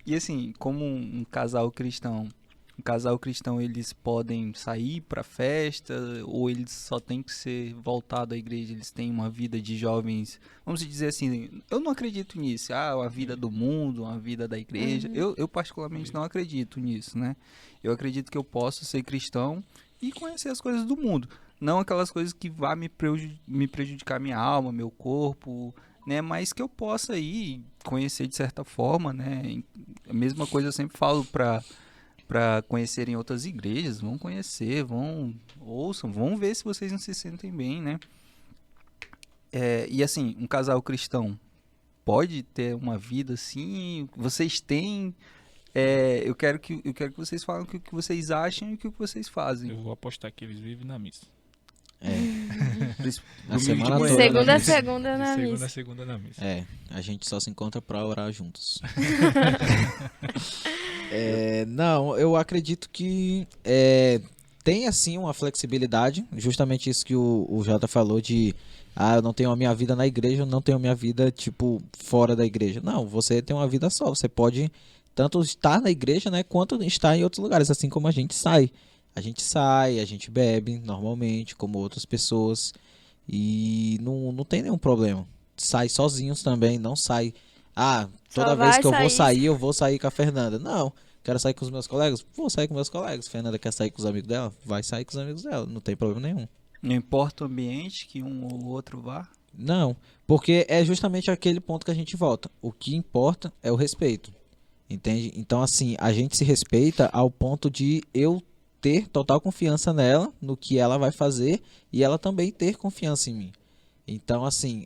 E assim, como um casal cristão, eles podem sair pra festa ou eles só têm que ser voltados à igreja, eles têm uma vida de jovens, vamos dizer assim, eu não acredito nisso, uma vida do mundo, uma vida da igreja, eu particularmente não acredito nisso, né? Eu acredito que eu posso ser cristão e conhecer as coisas do mundo, não aquelas coisas que vão me prejudicar minha alma, meu corpo, né, mas que eu possa ir conhecer de certa forma, né? A mesma coisa eu sempre falo para conhecerem outras igrejas, vão conhecer, ouçam, vão ver se vocês não se sentem bem, né? E assim, um casal cristão pode ter uma vida assim, vocês têm, eu quero que vocês falem o que vocês acham e o que vocês fazem. Eu vou apostar que eles vivem na missa. Na Domingo semana de manhã. toda. Segunda na a missa. segunda De na segunda missa. a segunda na missa. A gente só se encontra pra orar juntos. Não, eu acredito que tem assim uma flexibilidade, justamente isso que o Jota falou de eu não tenho a minha vida na igreja, eu não tenho a minha vida tipo fora da igreja. Não, você tem uma vida só, você pode tanto estar na igreja, né, quanto estar em outros lugares, assim como a gente sai. A gente bebe normalmente, como outras pessoas, e não tem nenhum problema. Sai sozinhos também, não sai. Toda Só vez vai que eu vou sair. sair, eu vou sair com a Fernanda. Não, quero sair com os meus colegas? Vou sair com meus colegas. Fernanda quer sair com os amigos dela? Vai sair com os amigos dela, não tem problema nenhum. Não importa o ambiente que um ou outro vá. Não, porque é justamente aquele ponto que a gente volta. O que importa é o respeito, entende? Então, assim, a gente se respeita ao ponto de eu ter total confiança nela, no que ela vai fazer, e ela também ter confiança em mim. Então, assim,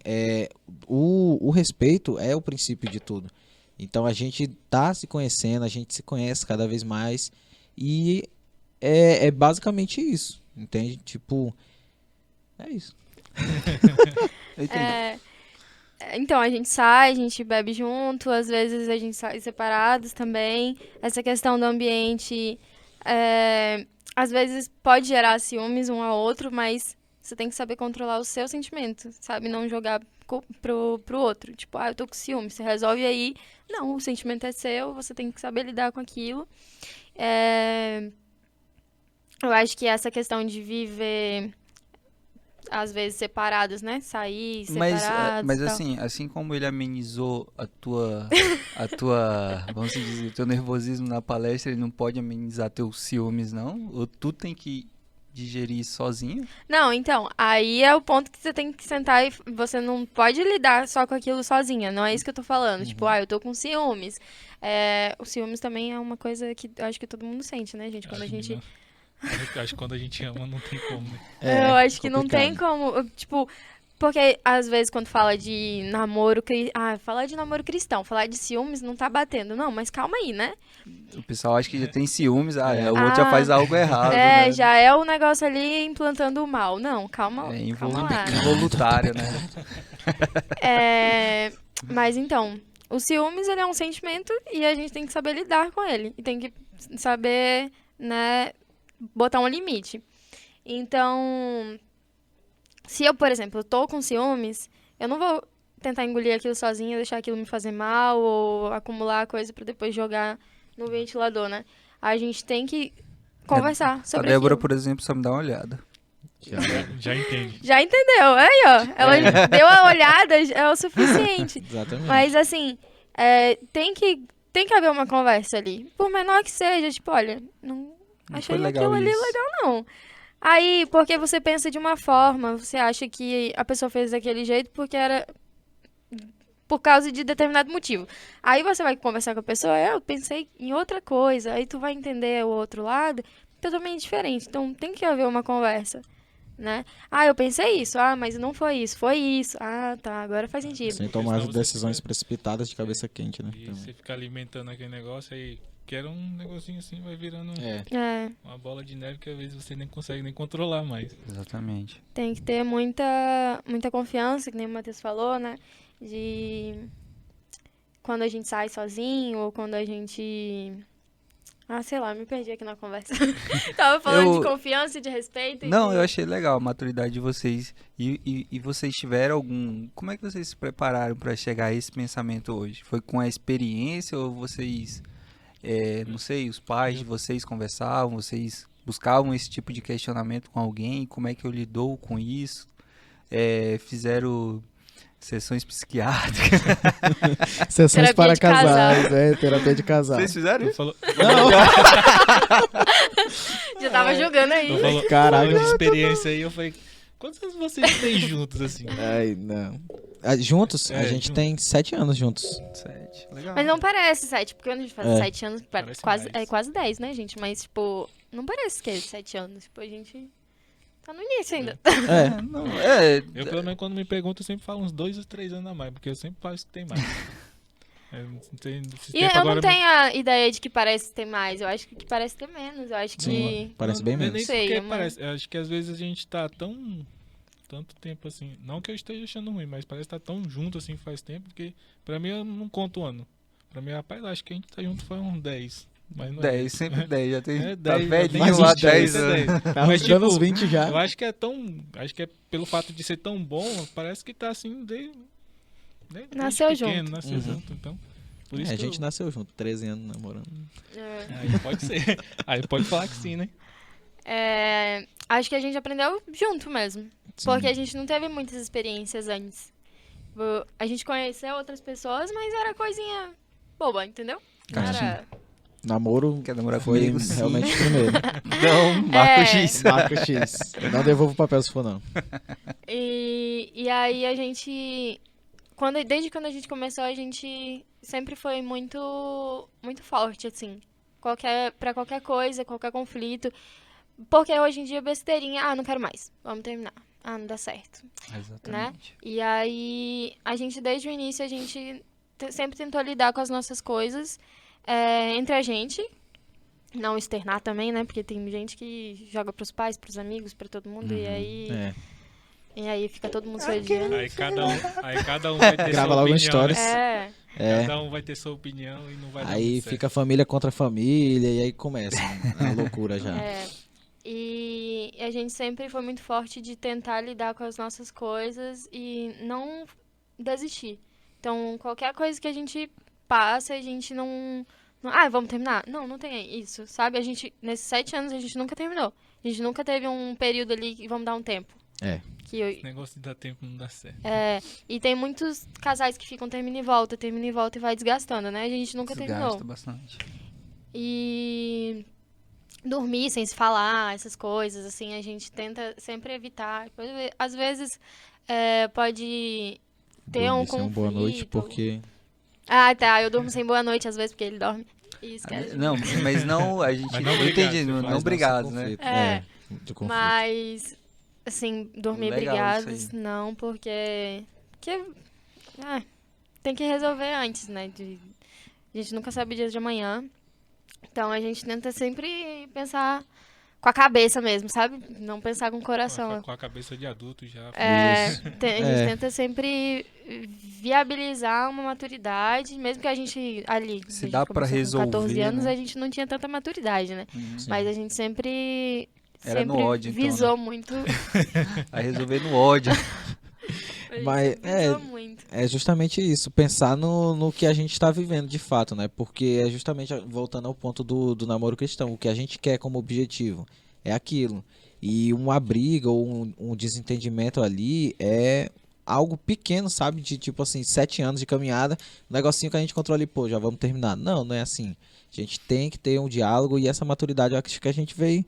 o respeito é o princípio de tudo. Então, a gente tá se conhecendo, a gente se conhece cada vez mais, e é basicamente isso, entende? Tipo, é isso. Eu entendo. Então, a gente sai, a gente bebe junto, às vezes a gente sai separados também. Essa questão do ambiente, às vezes pode gerar ciúmes um ao outro, mas você tem que saber controlar o seu sentimento, sabe? Não jogar pro outro. Tipo, eu tô com ciúme, você resolve aí. Não, o sentimento é seu, você tem que saber lidar com aquilo. Eu acho que essa questão de viver às vezes, separados, né? Sair Mas, separados mas e tal. assim como ele amenizou vamos dizer, teu nervosismo na palestra, ele não pode amenizar teus ciúmes, não? Ou tu tem que digerir isso sozinho? Não, então, aí é o ponto que você tem que sentar e você não pode lidar só com aquilo sozinha, não é isso que eu tô falando. Tipo, eu tô com ciúmes. O ciúmes também é uma coisa que eu acho que todo mundo sente, né, gente? Quando a gente... Acho que quando a gente ama, não tem como, né? Eu acho que não tem complicado. como, tipo, porque às vezes quando fala de namoro, falar de namoro cristão, falar de ciúmes não tá batendo. Não, mas calma aí, né? O pessoal acha que já tem ciúmes, o outro Ah, já faz algo errado, né? já é o negócio ali implantando o mal. Não, calma, É calma lá. involuntário, né? Mas então, o ciúmes ele é um sentimento e a gente tem que saber lidar com ele. E tem que saber, né, botar um limite. Então, se eu, por exemplo, tô com ciúmes, eu não vou tentar engolir aquilo sozinha, deixar aquilo me fazer mal ou acumular coisa pra depois jogar no ventilador, né? A gente tem que conversar A sobre Débora, aquilo. por exemplo, só me dá uma olhada. Já entende. Já entendeu? Aí, ó. Ela deu a olhada, é o suficiente. Exatamente. Mas, assim, tem que haver uma conversa ali. Por menor que seja, tipo, olha, não Não achei foi legal aquilo ali isso. legal, não. Aí, porque você pensa de uma forma, você acha que a pessoa fez daquele jeito porque era por causa de determinado motivo. Aí você vai conversar com a pessoa, eu pensei em outra coisa, aí tu vai entender o outro lado, totalmente diferente. Então, tem que haver uma conversa, né? Eu pensei isso, mas não foi isso, foi isso. Tá, agora faz sentido. Sem tomar Senão você decisões fica- precipitadas de cabeça quente, né? E Então, você fica alimentando aquele negócio aí, quer um negocinho assim, vai virando É, uma bola de neve que às vezes você nem consegue nem controlar mais. Exatamente. tem que ter muita confiança, que nem o Matheus falou, né? De quando a gente sai sozinho ou quando a gente... sei lá, me perdi aqui na conversa. Tava falando de confiança e de respeito. Não, eu achei legal a maturidade de vocês. E vocês tiveram algum... Como é que vocês se prepararam para chegar a esse pensamento hoje? Foi com a experiência ou vocês... não sei, os pais de vocês conversavam, vocês buscavam esse tipo de questionamento com alguém? Como é que eu lidou com isso? Fizeram sessões psiquiátricas? sessões Terapia para de casal. casais, terapia de casal. Vocês fizeram Tu isso? falou, Já tava julgando aí. tu falou, Caraca. falou de experiência aí, eu falei, quantos anos vocês têm juntos assim? Ai, não. Juntos? A gente juntos. tem 7 anos juntos. 7. Legal. Mas não parece 7, porque quando a gente faz 7 anos, Parece quase, mais. quase 10, né, gente? Mas, tipo, não parece que é 7 anos. Tipo, a gente tá no início ainda. Não, Eu, pelo menos, quando me pergunto, eu sempre falo uns 2 ou 3 anos a mais, porque eu sempre falo que tem mais. Não tem, esse E tempo eu agora não tenho a ideia de que parece ter mais. Eu acho que parece ter menos. Eu acho que... Sim, parece bem não é menos. nem Sei, porque mas- parece. Eu acho que às vezes a gente tá tanto tempo assim. Não que eu esteja achando ruim, mas parece que tá tão junto assim faz tempo, porque pra mim eu não conto o ano. Pra mim, rapaz, acho que a gente tá junto faz uns 10. Mas não 10, sempre 10. Já tem, tá 10, velhinho mais lá, uns 10 10, anos. Tá Mas, dando uns tipo, 20 já. Eu acho que é tão. Acho que é pelo fato de ser tão bom, parece que tá assim desde Nasceu pequeno, junto. Nasceu Uhum. junto, então. Por isso A que gente nasceu junto, 13 anos namorando. Aí pode ser. Aí pode falar que sim, né? Acho que a gente aprendeu junto mesmo. Sim. Porque a gente não teve muitas experiências antes. A gente conheceu outras pessoas, mas era coisinha boba, entendeu? Não era... Namoro Quer namorar foi comigo? Sim. realmente o primeiro. Não, Marco X. Marco X. Não devolvo o papel se for não. E aí a gente... Desde quando a gente começou, a gente sempre foi muito, muito forte, assim. Pra qualquer coisa, qualquer conflito. Porque hoje em dia, besteirinha, não quero mais, vamos terminar. Não dá certo. Exatamente. E aí, desde o início, a gente sempre tentou lidar com as nossas coisas entre a gente. Não externar também, né? Porque tem gente que joga pros pais, pros amigos, pra todo mundo. E aí fica todo mundo se odiando. Aí cada um vai ter Grava sua logo um opinião. stories. Né? É. Cada um vai ter sua opinião e não vai dar Aí muito certo. fica família contra família e aí começa a loucura já. E a gente sempre foi muito forte de tentar lidar com as nossas coisas e não desistir. Então, qualquer coisa que a gente passa, a gente não vamos terminar? Não tem isso, sabe? Nesses 7 anos, a gente nunca terminou. A gente nunca teve um período ali que vamos dar um tempo. É. Que eu, Esse negócio de dar tempo não dá certo. e tem muitos casais que ficam termina e volta e vai desgastando, né? A gente nunca terminou. Desgasta bastante. E dormir sem se falar, essas coisas, assim, a gente tenta sempre evitar. Às vezes pode ter um Dormir sem uma boa noite, conflito. porque... Ah, tá, eu durmo sem boa noite às vezes porque ele dorme e esquece. Não, mas não, a gente... Mas não eu obrigado, entendi, você não, faz não nosso obrigado, né? Conflito. É. De conflito. Mas, assim, dormir Legal isso brigados, aí. não, porque tem que resolver antes, né? A gente nunca sabe o dia de amanhã. Então a gente tenta sempre pensar com a cabeça mesmo, sabe? Não pensar com o coração. Com a cabeça de adulto já. A Isso. gente É. tenta sempre viabilizar uma maturidade, mesmo que a gente ali, Se a gente dá pra começou com 14 resolver, anos, né? a gente não tinha tanta maturidade, né? Uhum. Sim. Mas a gente sempre Era no ódio, então, visou muito. Aí resolver no ódio. A gente Mas, sempre visou muito. É justamente isso, pensar no que a gente está vivendo de fato, né? Porque é justamente, voltando ao ponto do namoro cristão, o que a gente quer como objetivo é aquilo. E uma briga ou um desentendimento ali é algo pequeno, sabe? De tipo assim, 7 anos de caminhada, um negocinho que a gente controla ali, pô, já vamos terminar. Não, não é assim. A gente tem que ter um diálogo e essa maturidade eu acho que a gente veio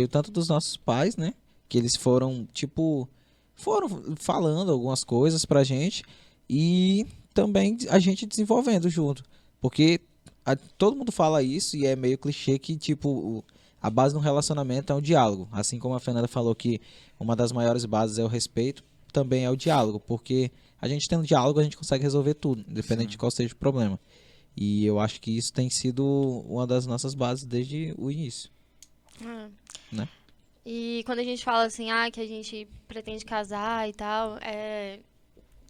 tanto dos nossos pais, né? Que eles foram, tipo... foram falando algumas coisas pra gente e também a gente desenvolvendo junto. Porque todo mundo fala isso e é meio clichê que, tipo, a base do relacionamento é o diálogo. Assim como a Fernanda falou que uma das maiores bases é o respeito, também é o diálogo. Porque a gente tendo diálogo, a gente consegue resolver tudo, independente de qual seja o problema. E eu acho que isso tem sido uma das nossas bases desde o início. Ah. Né? E quando a gente fala assim, que a gente pretende casar e tal,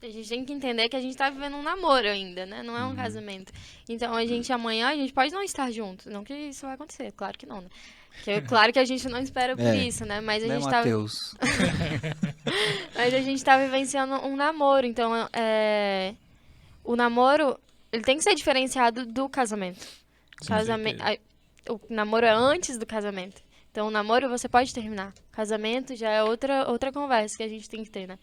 a gente tem que entender que a gente tá vivendo um namoro ainda, né? Não é um casamento. Então amanhã a gente pode não estar juntos. Não que isso vai acontecer, claro que não, né? Claro que a gente não espera por isso, né? Mas a Né, gente Matheus? mas a gente tá vivenciando um namoro. Então, o namoro, ele tem que ser diferenciado do casamento. certeza. O namoro é antes do casamento. Então, o namoro você pode terminar. Casamento já é outra conversa que a gente tem que ter, né?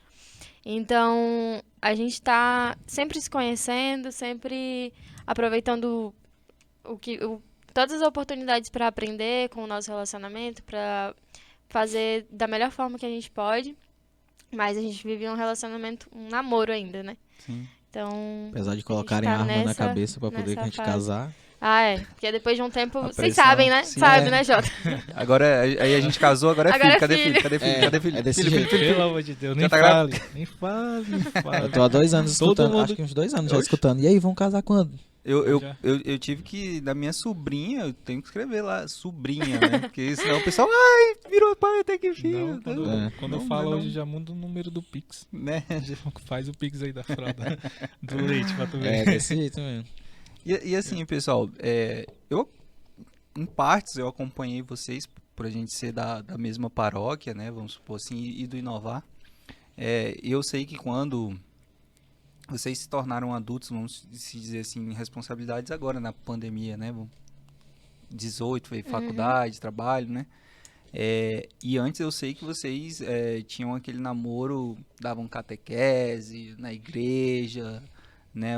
Então, a gente tá sempre se conhecendo, sempre aproveitando todas as oportunidades para aprender com o nosso relacionamento, para fazer da melhor forma que a gente pode. Mas a gente vive um relacionamento, um namoro ainda, né? Sim. Então, Apesar de colocarem tá arma na nessa- cabeça pra poder que a nessa gente fase. casar. porque depois de um tempo, A vocês pressão, sabem, né? sim, Sabe, né, Jota? Agora, aí a gente casou, agora é Agora filho. é Cadê filho. filho? Cadê filho? É, Cadê filho? é desse Filho, jeito. filho, filho. Pelo amor de Deus, Já nem tá fale. Nem fale, nem fale. Eu tô há 2 anos Todo escutando, mundo- acho que uns 2 anos já Oxe. escutando. E aí, vão casar quando? Já. Eu tive que, da minha sobrinha, eu tenho que escrever lá, sobrinha, né? Porque senão o pessoal, ai, virou pai, tem que filho. Não, quando É. quando Não, fala não. hoje já muda o número do Pix. Né? Faz o Pix aí da fralda. Do leite pra tu ver. É, desse jeito mesmo. E assim, pessoal, eu, em partes, eu acompanhei vocês, por a gente ser da mesma paróquia, né? Vamos supor assim, e do Inovar. Eu sei que quando vocês se tornaram adultos, vamos se dizer assim, responsabilidades agora na pandemia, né? 18, foi faculdade, trabalho, né? E antes eu sei que vocês tinham aquele namoro, davam catequese na igreja, né?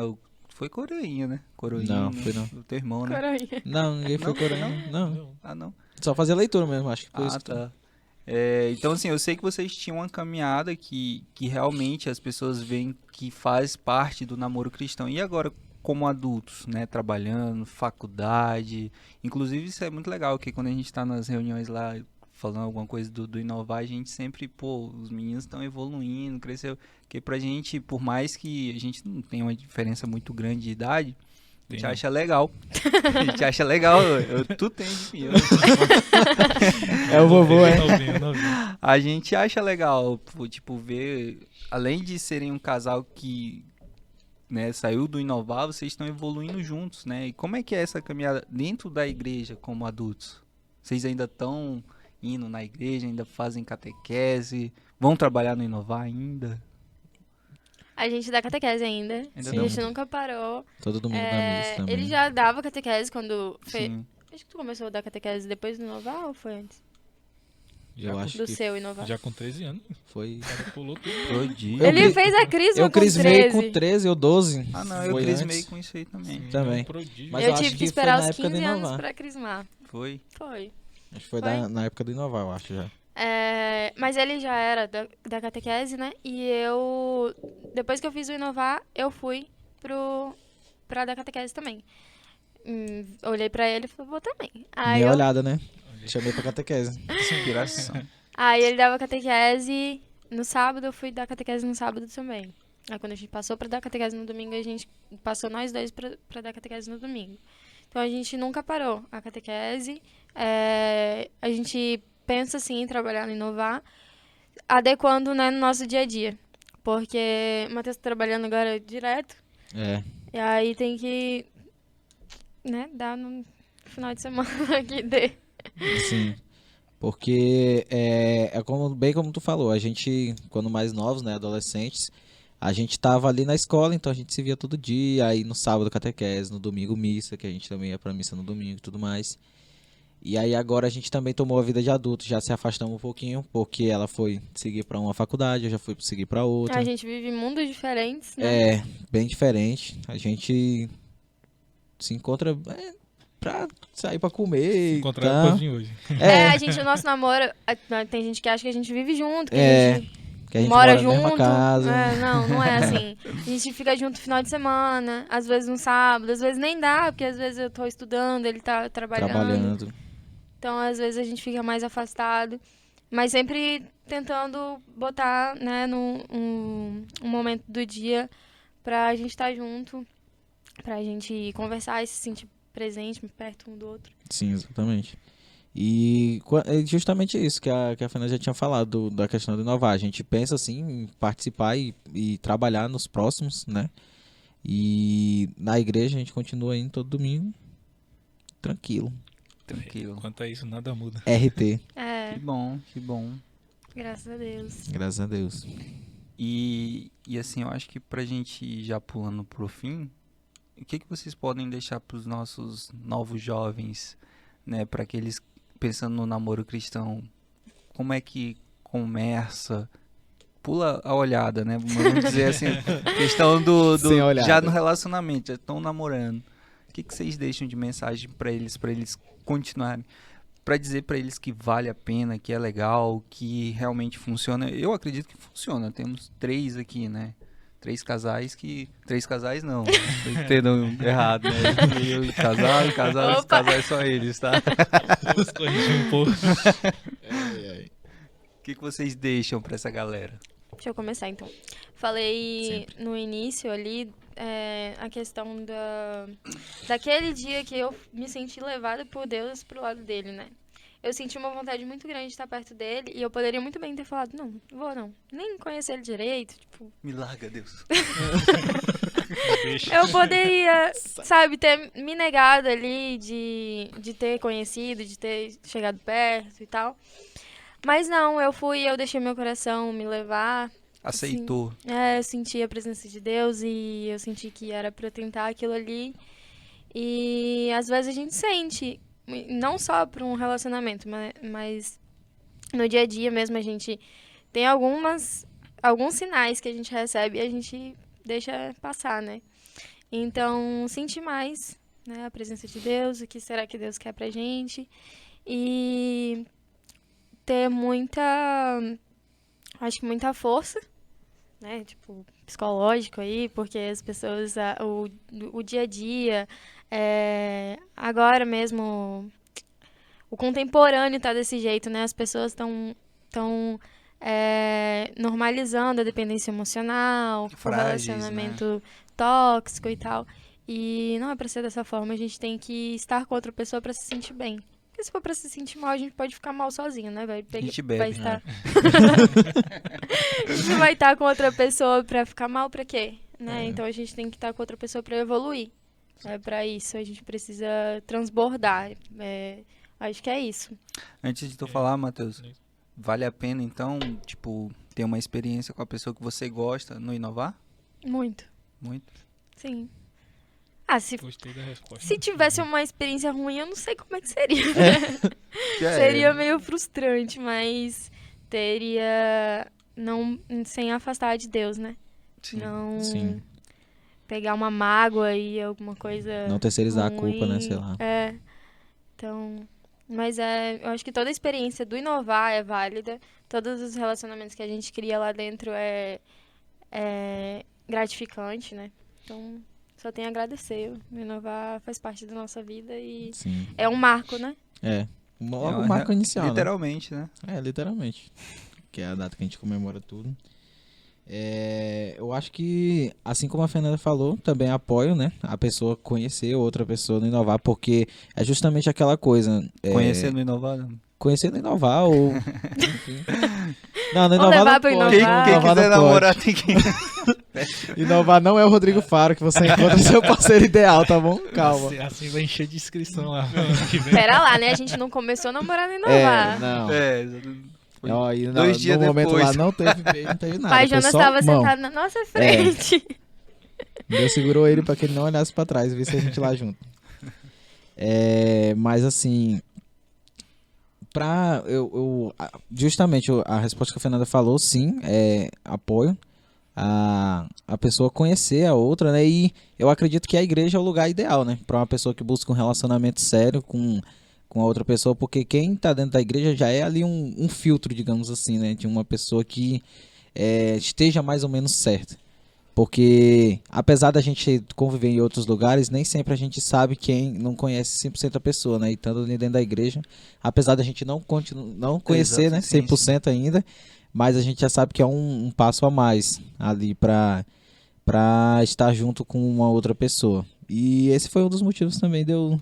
Foi coroinha, né? Coroinha. Não, foi não. O teu irmão, né? Coroinha. Não, ninguém foi Não, corando. Não. Não. Ah, não. Só fazer leitura mesmo, acho que foi Ah, isso. tá. Então, assim, eu sei que vocês tinham uma caminhada que realmente as pessoas veem que faz parte do namoro cristão. E agora, como adultos, né? Trabalhando, faculdade. Inclusive, isso é muito legal, que quando a gente está nas reuniões lá, falando alguma coisa do Inovar, a gente sempre, os meninos estão evoluindo, cresceu. Porque pra gente, por mais que a gente não tenha uma diferença muito grande de idade, a gente Tem. acha legal. A gente acha legal. Tu tem de mim. É o vovô, é. Novinho. A gente acha legal, tipo, ver, além de serem um casal que, né, saiu do Inovar, vocês estão evoluindo juntos, né? E como é que é essa caminhada dentro da igreja como adultos? Vocês ainda estão indo na igreja, ainda fazem catequese, vão trabalhar no Inovar ainda? A gente dá catequese ainda. Ainda A não. gente nunca parou. Todo domingo na missa também. Ele já dava catequese quando... Sim. Acho que tu começou a dar catequese depois do Noval ou foi antes? Eu acho do que seu inovar. Já com 13 anos, foi... o cara pulou tudo. Prodígio. Ele fez a Crisma Eu com crismei 13. com 13 ou 12. Ah, não, eu Foi crismei antes. com isso aí também. Sim, Também. é um prodígio. Mas eu eu acho tive que que foi esperar na os época do 15 anos Inovar. pra crismar. Foi. Foi. Acho que foi Foi? na época do Inovar, eu acho já. Mas ele já era da catequese, né? E eu, depois que eu fiz o Inovar, eu fui pra da catequese também. Olhei pra ele e falei, vou também. Nem olhada, né? Chamei pra catequese. Inspiração. Aí ele dava catequese no sábado, eu fui dar catequese no sábado também. Aí quando a gente passou pra dar catequese no domingo, a gente passou nós dois pra dar catequese no domingo. Então a gente nunca parou a catequese. A gente pensa assim em trabalhar no Inovar, adequando, né, no nosso dia a dia. Porque o Matheus tá trabalhando agora direto, É. e aí tem que, né, dar no final de semana que dê. Sim. Porque bem como tu falou, a gente, quando mais novos, né, adolescentes, a gente tava ali na escola, então a gente se via todo dia, aí no sábado catequese, no domingo missa, que a gente também ia pra missa no domingo e tudo mais. E aí agora a gente também tomou a vida de adulto, já se afastamos um pouquinho, porque ela foi seguir pra uma faculdade, eu já fui seguir pra outra. A gente vive em mundos diferentes, né? Bem diferente. A gente se encontra pra sair pra comer. Encontraram tá? pra vir hoje. A gente, o nosso namoro, tem gente que acha que a gente vive junto, que a gente Que a gente mora mora na mesma junto. casa. Não é assim. A gente fica junto no final de semana, às vezes no sábado, às vezes nem dá, porque às vezes eu tô estudando, ele tá trabalhando. Então, às vezes a gente fica mais afastado, mas sempre tentando botar, né, um momento do dia pra gente estar junto, pra gente conversar e se sentir presente, perto um do outro. Sim, exatamente. E é justamente isso que a Fernanda já tinha falado, da questão de inovar. A gente pensa assim em participar e trabalhar nos próximos, né? E na igreja a gente continua indo todo domingo, tranquilo. Tranquilo. Quanto a isso, nada muda. RT, Que bom, que bom. Graças a Deus. graças a Deus. E assim, eu acho que pra gente ir já pulando pro fim, o que vocês podem deixar pros nossos novos jovens, né? Pra aqueles pensando no namoro cristão, como é que começa? Pula a olhada, né? Vamos dizer assim, questão do Sem olhada. já no relacionamento, já estão namorando. O que vocês deixam de mensagem pra eles continuarem? Pra dizer pra eles que vale a pena, que é legal, que realmente funciona. Eu acredito que funciona. Temos 3 aqui, né? 3 casais que... 3 casais não. Entendam errado, né? Eu e casal, os Opa! casais só eles, tá? Vamos corrigir um pouco. O que vocês deixam pra essa galera? Deixa eu começar, então. Falei no início ali a questão daquele dia que eu me senti levada por Deus pro lado dele, né? Eu senti uma vontade muito grande de estar perto dele e eu poderia muito bem ter falado, não vou não. Nem conhecer ele direito, tipo... Me larga, Deus. Deixa. Eu poderia, sabe, ter me negado ali de ter conhecido, de ter chegado perto e tal. Mas não, eu deixei meu coração me levar. Aceitou. Eu senti a presença de Deus e eu senti que era pra eu tentar aquilo ali. E às vezes a gente sente, não só pra um relacionamento, mas no dia a dia mesmo a gente tem alguns sinais que a gente recebe e a gente deixa passar, né? Então, sentir mais, né, a presença de Deus, o que será que Deus quer pra gente. E ter acho que muita força, né, tipo, psicológico aí, porque as pessoas, o dia a dia, agora mesmo, o contemporâneo tá desse jeito, né, as pessoas estão normalizando a dependência emocional, o Frágeis, relacionamento tóxico e tal, e não é pra ser dessa forma, a gente tem que estar com outra pessoa pra se sentir bem. Porque se for pra se sentir mal, a gente pode ficar mal sozinho, né? A gente bebe, estar... A gente vai estar com outra pessoa pra ficar mal pra quê? Né? Então a gente tem que estar com outra pessoa pra evoluir. Pra isso a gente precisa transbordar. Acho que é isso. Antes de tu falar, Matheus, vale a pena então, tipo, ter uma experiência com a pessoa que você gosta no Inovar? Muito. Muito. Sim. Ah, se Gostei da resposta. Se tivesse uma experiência ruim, eu não sei como é que seria. Que é- Seria meio frustrante, mas teria. Não, sem afastar de Deus, né? Sim. Não Sim. pegar uma mágoa e alguma coisa. Não terceirizar a culpa, né? ruim. Sei lá. É. Então. Mas eu acho que toda a experiência do inovar é válida. Todos os relacionamentos que a gente cria lá dentro é gratificante, né? Então, só tenho a agradecer. O inovar faz parte da nossa vida e Sim. é um marco, né? É. Logo É, o marco inicial, né? Literalmente, né? É, literalmente. Que é a data que a gente comemora tudo. Eu acho que, assim como a Fernanda falou, também apoio, né? A pessoa conhecer outra pessoa no inovar, porque é justamente aquela coisa. Conhecendo e inovando. Conhecer no inovar ou. Enfim. Não, no Vamos inovar levar não pro pode. inovar. Quem Inovar quiser não namorar pode. tem que... Inovar não é o Rodrigo Faro que você encontra seu parceiro ideal, tá bom? Calma. Assim vai encher de inscrição lá. que vem. Pera lá, né? A gente não começou a namorar nem inovar. Não. Foi Ó, e 2 dias no momento depois. lá não teve beijo, não teve O nada. pai foi Jonas só estava mão. sentado na nossa frente. Deus segurou ele pra que ele não olhasse pra trás e visse a gente lá junto. Mas assim, justamente a resposta que a Fernanda falou, sim, apoio a pessoa conhecer a outra, né? E eu acredito que a igreja é o lugar ideal, né? Pra uma pessoa que busca um relacionamento sério com a outra pessoa, porque quem tá dentro da igreja já é ali um filtro, digamos assim, né? De uma pessoa que esteja mais ou menos certa. Porque, apesar da gente conviver em outros lugares, nem sempre a gente sabe quem não conhece 100% a pessoa, né? E estando ali dentro da igreja, apesar da gente não conhecer, né? Exato, sim, 100% ainda, mas a gente já sabe que é um passo a mais ali pra estar junto com uma outra pessoa. E esse foi um dos motivos também de eu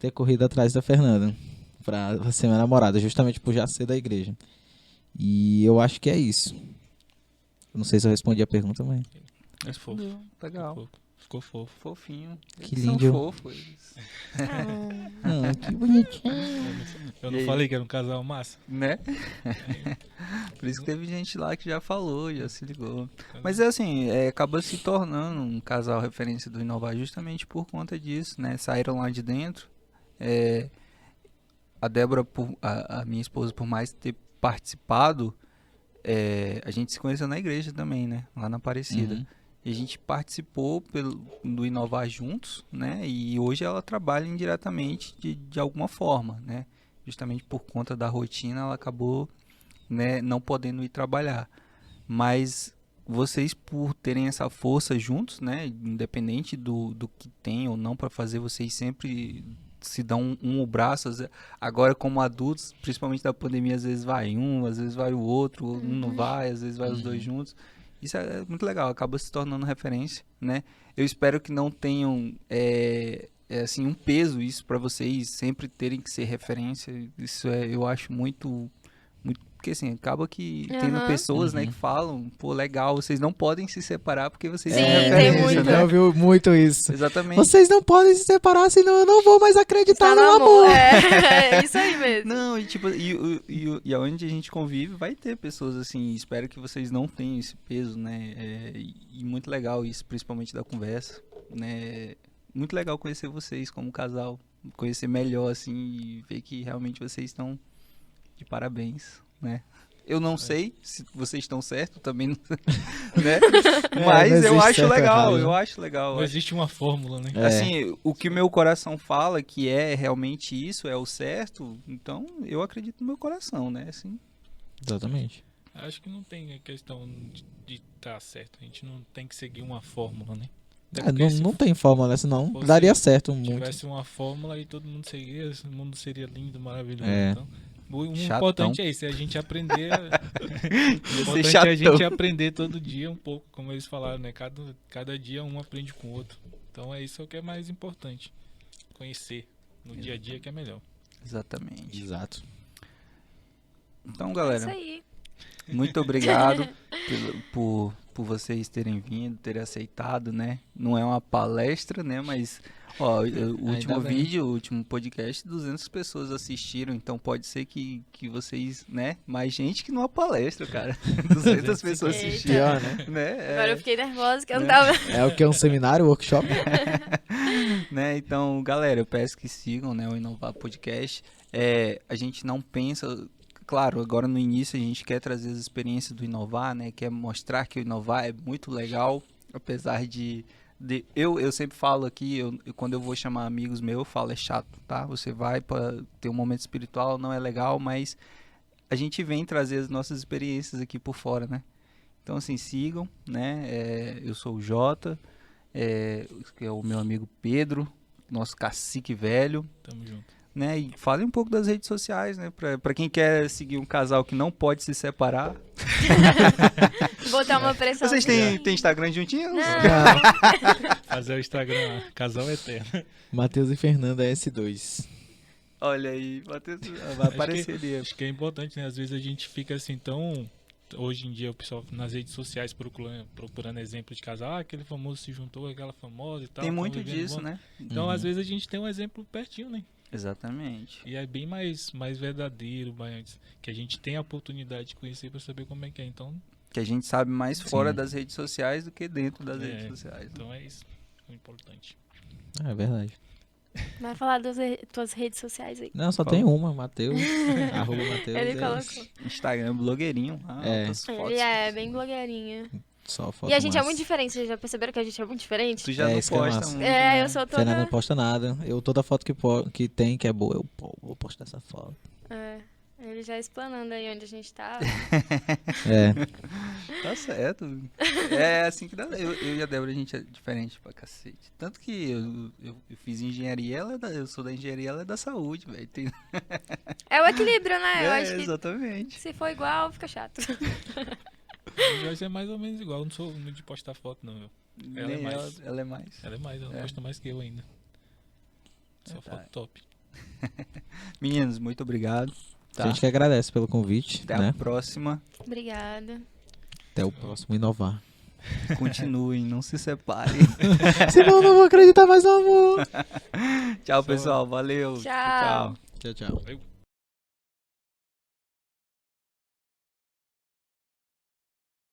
ter corrido atrás da Fernanda pra ser minha namorada, justamente por já ser da igreja. E eu acho que é isso. Eu não sei se eu respondi a pergunta, mas... Mas fofo. Legal. Ficou fofo. Fofinho. Que Eles lindo. São fofos. que bonitinho. Eu E não aí? falei que era um casal massa? Né? Por isso que teve gente lá que já falou, já se ligou. Mas é assim, acaba se tornando um casal referência do Inovar justamente por conta disso, né? Saíram lá de dentro. A Débora, a minha esposa, por mais ter participado, a gente se conheceu na igreja também, né? Lá na Aparecida. Uhum. E a gente participou do Inovar juntos, né? E hoje ela trabalha indiretamente de alguma forma, né? Justamente por conta da rotina, ela acabou, né, não podendo ir trabalhar. Mas vocês, por terem essa força juntos, né? Independente do que tem ou não para fazer, vocês sempre se dão o braço. Agora, como adultos, principalmente da pandemia, às vezes vai um, às vezes vai o outro, um não vai, às vezes vai os dois juntos. Isso é muito legal, acaba se tornando referência, né? Eu espero que não tenham assim, um peso isso para vocês sempre terem que ser referência. Isso eu acho muito, porque assim, acaba que tendo Aham. pessoas, né, que falam, pô, legal, vocês não podem se separar porque vocês Sim, são tem referência, muito. né? Já ouviu muito isso. Exatamente. Vocês não podem se separar, senão eu não vou mais acreditar Tá no no amor. É isso aí mesmo. Não, e tipo, e aonde a gente convive vai ter pessoas assim, espero que vocês não tenham esse peso, né? E muito legal isso, principalmente da conversa, né? Muito legal conhecer vocês como casal, conhecer melhor assim e ver que realmente vocês estão de parabéns, né? Eu não sei se vocês estão certos, também não, né? Mas não eu existe acho certo ou legal, errado, né? eu acho legal. Não existe uma fórmula, né? Assim, o que o meu coração fala que é realmente isso, é o certo, então eu acredito no meu coração, né? Assim, Exatamente. Acho que não tem a questão de estar certo. A gente não tem que seguir uma fórmula, né? Até porque se Não tem fórmula, né? Senão fosse- daria certo muito. tivesse uma fórmula e todo mundo seguiria, o mundo seria lindo, maravilhoso. É. Então, o Chatão. importante é isso, é a gente aprender. O ser importante é a chatão. gente aprender todo dia um pouco, como eles falaram, né? Cada dia um aprende com o outro. Então é isso que é mais importante. Conhecer no dia a dia que é melhor. exatamente. Exato. Então, É isso galera, aí. muito obrigado por vocês terem vindo, terem aceitado, né? Não é uma palestra, né? Mas, ó, o último bem. vídeo, o último podcast, 200 pessoas assistiram, então pode ser que vocês, né? Mais gente que numa palestra, cara. 200 pessoas Eita. assistiram, Pior, né? né? Agora eu fiquei nervosa que eu não Né? tava. É o que? Um seminário, workshop? Né? Então, galera, eu peço que sigam, né, o Inovar Podcast. A gente não pensa... Claro, agora no início a gente quer trazer as experiências do Inovar, né? Quer mostrar que o Inovar é muito legal, apesar de eu sempre falo aqui, quando eu vou chamar amigos meus, eu falo, é chato, tá? Você vai para ter um momento espiritual, não é legal, mas a gente vem trazer as nossas experiências aqui por fora, né? Então, assim, sigam, né? Eu sou o Jota, que é o meu amigo Pedro, nosso cacique velho, Tamo junto. né? E falem um pouco das redes sociais, né? Pra quem quer seguir um casal que não pode se separar. Botar uma pressão. Vocês têm Instagram juntinhos? Não. Fazer o Instagram, Casal Eterno. Matheus e Fernanda S2. Olha aí, Matheus, vai aparecer ali. Acho que é importante, né? Às vezes a gente fica assim tão... Hoje em dia o pessoal nas redes sociais procurando exemplo de casal. Aquele famoso se juntou, aquela famosa e tal. Tem tão muito vivendo disso, bom. né? Então, às vezes a gente tem um exemplo pertinho, né? Exatamente. E é bem mais verdadeiro, que a gente tem a oportunidade de conhecer para saber como é que é. Então, Que a gente sabe mais fora Sim. das redes sociais do que dentro das redes sociais. Né? então é isso. É importante. É verdade. Vai falar das tuas redes sociais aí. Não, só Qual? tem uma, Matheus. Arroba Matheus. Ele é colocou. isso. Instagram, blogueirinho. Altas fotos. Ele é bem blogueirinho. Só foto E a gente é massa. muito diferente. Vocês já perceberam que a gente é muito diferente? Tu já É, não isso que é posta massa. muito, É, né? eu sou Fernanda não toda... posta nada. Toda foto que tem, que é boa, eu vou postar essa foto. Ele já explanando aí onde a gente tá. É. Tá certo. É assim que dá. Eu e a Débora, a gente é diferente pra cacete. Tanto que eu fiz engenharia, eu sou da engenharia, ela é da saúde, velho. Tem... É o equilíbrio, né? Eu acho que exatamente. se for igual, fica chato. O Joyce é mais ou menos igual. Eu não sou muito de postar foto, não. Ela é Nem mais. Ela é mais. Ela é mais, ela É. posta mais que eu ainda. Só Verdade. foto top. Meninos, muito obrigado. Tá? A gente que agradece pelo convite, Até né? a próxima. Obrigada. Até o próximo Inovar. Continuem, não se separem. Senão eu não vou acreditar mais no amor. Tchau, pessoal. Valeu. Tchau. Tchau, tchau. Valeu.